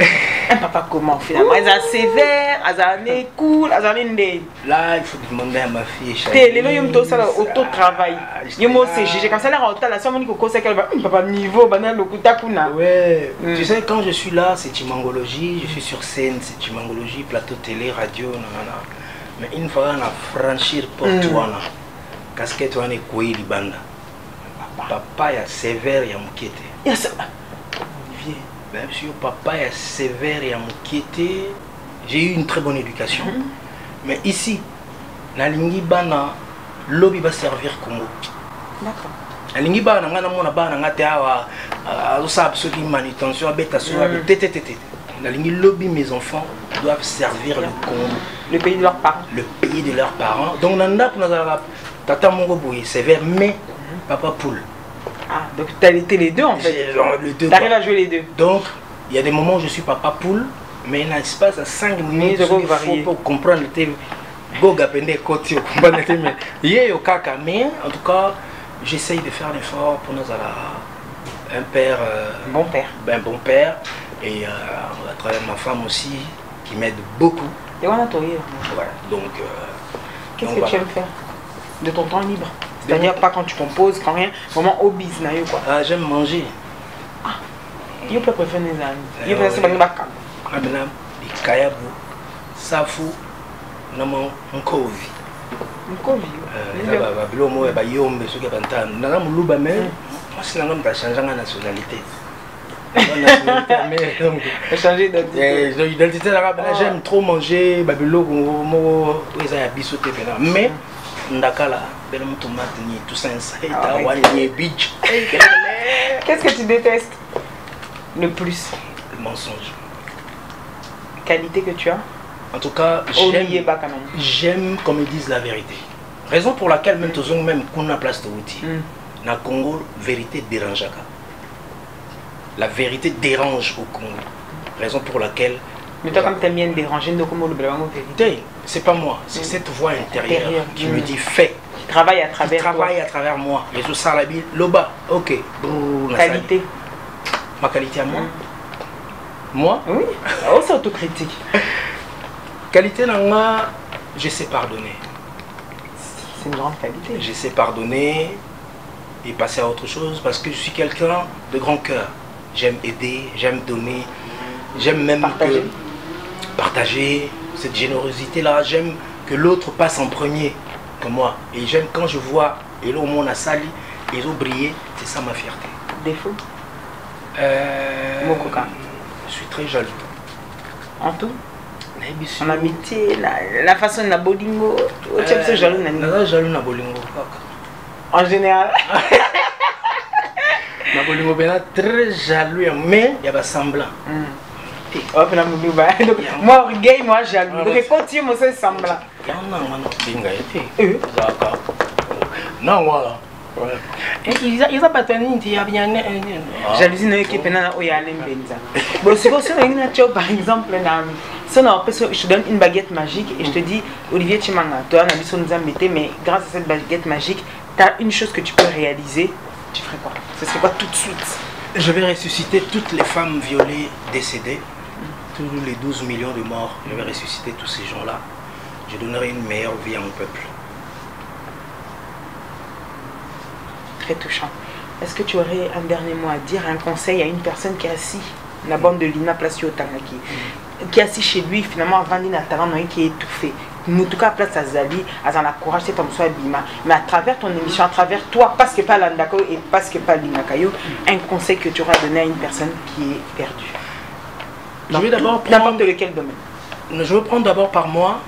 Un papa comment finalement? Il est sévère, il est cool, il est... Là, il faut demander à ma fille. Les gens qui ont auto-travail. Ils ont aussi, comme ça, la somme qui papa niveau, banal, le kutakuna. Ouais, tu sais, quand je suis là, c'est Tshimangologie, je suis sur scène, c'est Tshimangologie, plateau télé, radio, nanana. Mais une fois on a franchir porte, casquette, on est quoi, libanda. Papa est sévère, il y a mon bien sûr, papa est sévère et inquiété. J'ai eu une très bonne éducation. Mais ici, la lingi bana, lobby va servir Congo. D'accord. La lingi bana, on a ceux qui manutention, la lingi lobby, mes enfants doivent servir le Congo. Le pays de leurs parents. Le pays de leurs parents. Donc, tata mongo sévère, mais papa poule. Ah, donc tu as été les deux en fait. Tu arrives à jouer les deux. Donc, il y a des moments où je suis papa poule, mais il y a un espace à 5 minutes pour comprendre le thème. Mais en tout cas, j'essaye de faire l'effort pour nous un père. Bon père. Un bon père. Et à travers ma femme aussi, qui m'aide beaucoup. Et on a tout. Voilà, donc. Qu'est-ce que tu aimes faire de ton temps libre? C'est-à-dire pas quand tu composes, quand rien, vraiment au business quoi. Ah, j'aime manger. Ah, je peux préférer les amis. Je peux faire baka. Maintenant, les kayabu, safu, naman nkovi. Nkovi. Là bilo mo ba yombe so ke bantana. Nana muluba mais moi c'est nangam ta changer la nationalité. Changer d'identité. J'aime trop manger babilo mo eza ya bisote pena. Mais ndakala belle tomate ni tout ça ni beach. Qu'est-ce que tu détestes le plus? Le mensonge. Qualité que tu as? En tout cas, j'aime qu'on me dise la vérité. Raison pour laquelle même tous même qu'on a place de outil. Dans le Congo, vérité dérange. La vérité dérange au Congo. Raison pour laquelle. Mais toi, comme tu aimes bien déranger, donc comment le vérité? C'est pas moi, c'est cette voix intérieure qui me dit fais. Qui travaille à travers toi. Travaille à travers moi. Et tout ça, la vie, loba, ok. Qualité. Ma qualité à moi. Moi? Oui. Oh, c'est autocritique. Qualité, moi, je sais pardonner. C'est une grande qualité. Je sais pardonner et passer à autre chose parce que je suis quelqu'un de grand cœur. J'aime aider, j'aime donner, j'aime même partager cette générosité-là. J'aime que l'autre passe en premier que moi. Et j'aime quand je vois, et là au monde a sali, et ils ont brillé, c'est ça ma fierté. Défaut? Je suis très jaloux. En tout? En amitié, la façon de la bolingo, tu es jaloux na bolingo. En général. Na bolingo ben très jaloux, mais il y a pas semblant. Moi orgueil, moi jaloux. Donc continue mon semblant. Non voilà. Ils ont pas tenu il y a bien jalousie n'a qui pena o ya lembenza. Bon si vous avez par exemple je te donne une baguette magique et je te dis Olivier Chimanga, toi on a mis son Nzambete, mais grâce à cette baguette magique, tu as une chose que tu peux réaliser, tu ferais quoi? Ce serait quoi tout de suite? Je vais ressusciter toutes les femmes violées décédées, tous les 12 millions de morts, je vais ressusciter tous ces gens-là. Je donnerai une meilleure vie à mon peuple. Très touchant. Est-ce que tu aurais un dernier mot à dire, un conseil à une personne qui est assise, la bande de Lina Placio Tangaki, qui est assis chez lui, finalement, avant d'être qui est étouffé? En tout cas, place à Zali, à la courage, c'est comme ça, Bima. Mais à travers ton émission, à travers toi, parce que pas l'Andako et parce que pas l'Inakayo, un conseil que tu auras donné à une personne qui est perdue. Je vais d'abord prendre n'importe lequel domaine. Je vais prendre d'abord par moi,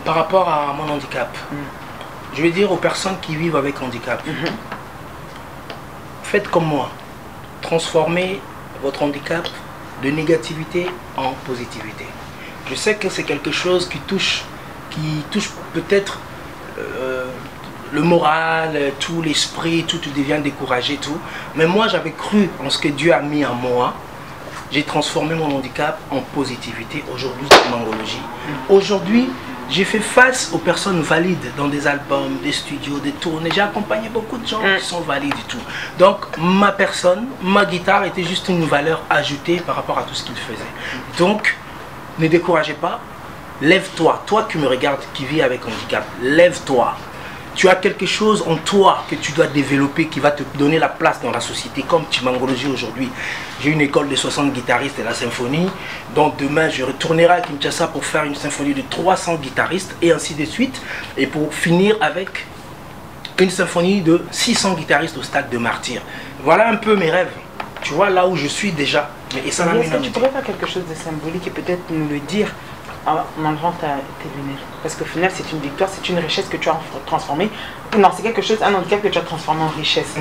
par rapport à mon handicap. Je vais dire aux personnes qui vivent avec handicap, faites comme moi, transformez votre handicap de négativité en positivité. Je sais que c'est quelque chose qui touche peut-être le moral, tout l'esprit, tout devient découragé, tout. Mais moi, j'avais cru en ce que Dieu a mis en moi. J'ai transformé mon handicap en positivité. Aujourd'hui, mangologie. Aujourd'hui, j'ai fait face aux personnes valides dans des albums, des studios, des tournées. J'ai accompagné beaucoup de gens qui sont valides et tout. Donc, ma personne, ma guitare était juste une valeur ajoutée par rapport à tout ce qu'il faisait. Donc, ne découragez pas. Lève-toi. Toi qui me regardes, qui vis avec handicap, lève-toi. Tu as quelque chose en toi que tu dois développer qui va te donner la place dans la société, comme Chimangologie aujourd'hui. J'ai une école de 60 guitaristes et la symphonie. Donc demain, je retournerai à Kinshasa pour faire une symphonie de 300 guitaristes et ainsi de suite. Et pour finir avec une symphonie de 600 guitaristes au stade de Martyr. Voilà un peu mes rêves. Tu vois là où je suis déjà. Et ça est-ce que tu pourrais faire quelque chose de symbolique et peut-être nous le dire en enlevant tes lunettes? Parce qu'au final, c'est une victoire, c'est une richesse que tu as transformée. Non, c'est quelque chose, un handicap que tu as transformé en richesse.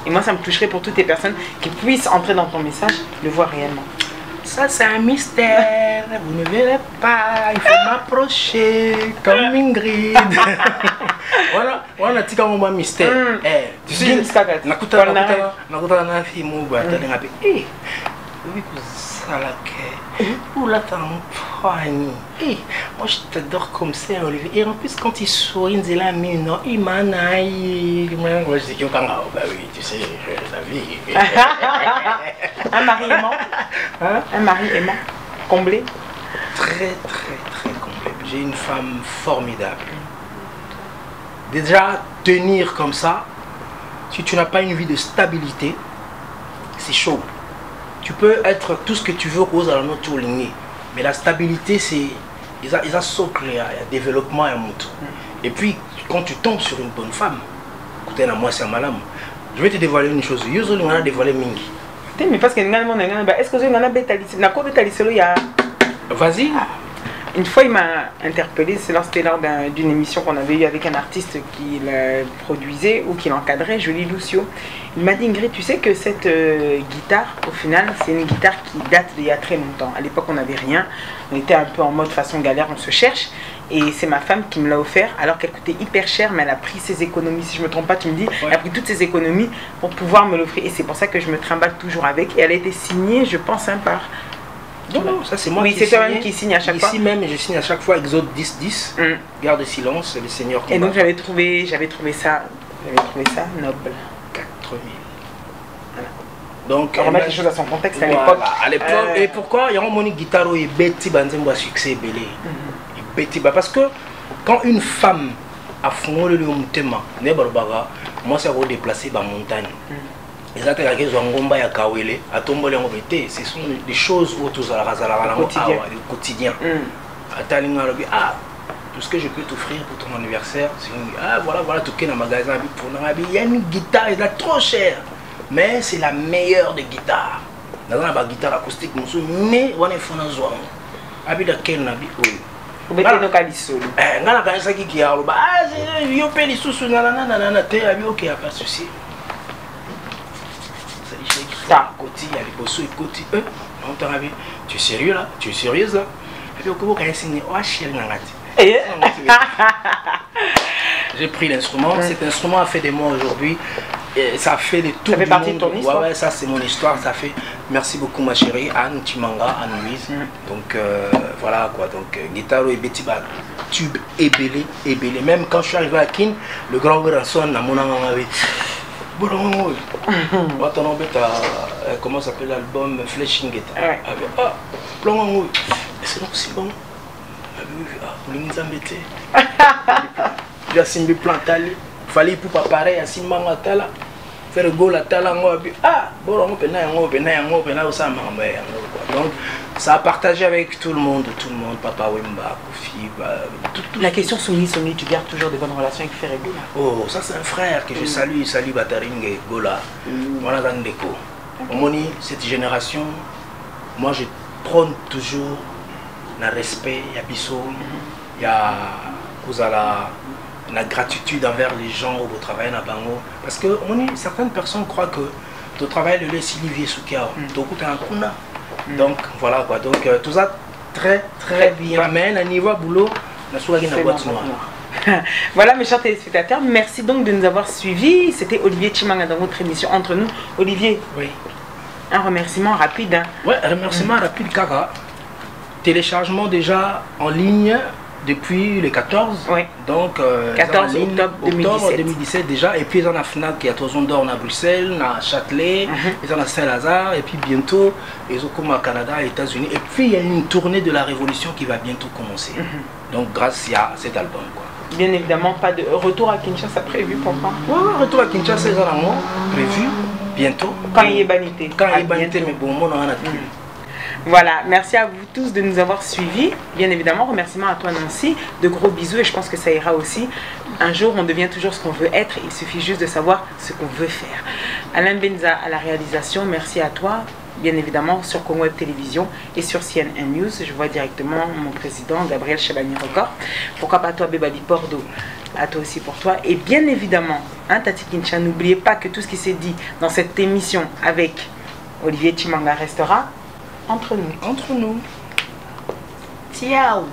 Et moi, ça me toucherait pour toutes les personnes qui puissent entrer dans ton message, le voir réellement. Ça, c'est un mystère. Vous ne verrez pas. Il faut m'approcher comme Ingrid. Voilà, on a dit comme un mystère. Tu sais, ça là que ou là t'as un poignet. Moi je t'adore comme ça Olivier. Et en plus quand il sourit il a mis non il m'a naï. Moi je dis que bah oui tu sais la vie. Un mari aimant. Hein? Un mari aimant. Comblé. Très complet. J'ai une femme formidable. Déjà, tenir comme ça, si tu n'as pas une vie de stabilité, c'est chaud. Tu peux être tout ce que tu veux aux à notre lignée. Mais la stabilité, c'est... Ils ont socle, il y a développement et un moto. Et puis, quand tu tombes sur une bonne femme, écoutez, moi c'est un malam. Je vais te dévoiler une chose. Yuzo, on a dévoilé Mingi. Mais parce que est-ce que il y a... Vas-y. Une fois, il m'a interpellé, c'était lors d'une émission qu'on avait eue avec un artiste qui la produisait ou qui l'encadrait, Jolie Lucio. Il m'a dit, Ingrid, tu sais que cette guitare, au final, c'est une guitare qui date d'il y a très longtemps. À l'époque, on n'avait rien. On était un peu en mode façon galère, on se cherche. Et c'est ma femme qui me l'a offert, alors qu'elle coûtait hyper cher, mais elle a pris ses économies. Si je ne me trompe pas, tu me dis, elle a pris toutes ses économies pour pouvoir me l'offrir. Et c'est pour ça que je me trimballe toujours avec. Et elle a été signée, je pense, par... Non, ça c'est moi qui c'est toi-même qui signe à chaque fois. Ici même, je signe à chaque fois Exode 10-10. Garde silence, les seigneurs. Et donc j'avais trouvé ça noble. 4000. Voilà. Donc, on remettre les choses à son contexte à voilà, l'époque. À l'époque. Et pourquoi il y a un moni guitare et Betty Banzembo succès belé. Betty parce que quand une femme a fondé le moutema, moi ça va déplacer la montagne. Ce sont des choses où tous au quotidien. Tout ce que je peux t'offrir pour ton anniversaire, c'est voilà, tout dans le magasin. Il y a une guitare, elle est trop chère, mais c'est la meilleure des guitares. Dans la guitare acoustique, mais on est fond en zone. Abi de quel nabi oui. Vous mettez nos calissos. Ngana kanisa qui a yo pe li susu na te abi OK, y a pas de souci. Côté, il y a les bossos et côté. On t'a vu. Tu es sérieux là? Tu es sérieuse là? Et puis au Congo, quand il signe, j'ai pris l'instrument. Cet instrument a fait des mois aujourd'hui. Ça fait des tours. Ça fait partie de ton histoire. Ouais, ça c'est mon histoire. Ça fait. Merci beaucoup ma chérie Anne Timanga, Anne Louise. Donc voilà quoi. Donc guitare et Betty Bag. Tube ébélé. Même quand je suis arrivé à Kin, le grand Ranson n'a mon avait. Comment s'appelle l'album Flashing Guitar. C'est aussi bon. Il fallait pour pas pareil à Simanga Tala. Faire go la Tala. Donc ça a partagé avec tout le monde, Papa Wemba, Kofi. La question Soumi, tu gardes toujours de bonnes relations avec Ferrego? Oh, ça c'est un frère que je salue, Bataringue Gola. Voilà Gandeko. Omoni, cette génération, moi je prône toujours le respect, il y a Bisso, il y a la gratitude envers les gens où vous travaillez dans Bango. Parce que certaines personnes croient que tu travailles le laisser Olivier Soukia, tu as un kuna. Donc voilà quoi, donc tout ça très bien. Mais à niveau boulot, la soirée dans la boîte noire. Voilà mes chers téléspectateurs, merci donc de nous avoir suivis. C'était Olivier Chimanga dans votre émission Entre nous. Olivier, oui. Un remerciement rapide. Ouais, remerciement rapide, Kaka. Téléchargement déjà en ligne depuis le 14. Oui. Donc 14 octobre 2017 déjà. Et puis ils ont la FNAC qui a Toison d'Or à Bruxelles, à Châtelet, ils ont à Saint-Lazare. Et puis bientôt ils ont comme au Canada et aux États-Unis. Et puis il y a une tournée de la Révolution qui va bientôt commencer. Donc grâce à cet album quoi. Bien évidemment, pas de retour à Kinshasa prévu pour quand? Ouais, retour à Kinshasa, c'est prévu bientôt. Quand il est banité. Quand il est banité, mais bon, on en a plus. Voilà, merci à vous tous de nous avoir suivis. Bien évidemment, remerciement à toi Nancy. De gros bisous et je pense que ça ira aussi. Un jour, on devient toujours ce qu'on veut être. Il suffit juste de savoir ce qu'on veut faire. Alain Benza à la réalisation, merci à toi. Bien évidemment sur Congo Web Télévision et sur CNN News. Je vois directement mon président Gabriel Chabani Record. Pourquoi pas toi Bébali Bordeaux? À toi aussi pour toi. Et bien évidemment, Tati Kincha, n'oubliez pas que tout ce qui s'est dit dans cette émission avec Olivier Chimanga restera entre nous. Entre nous. Ciao.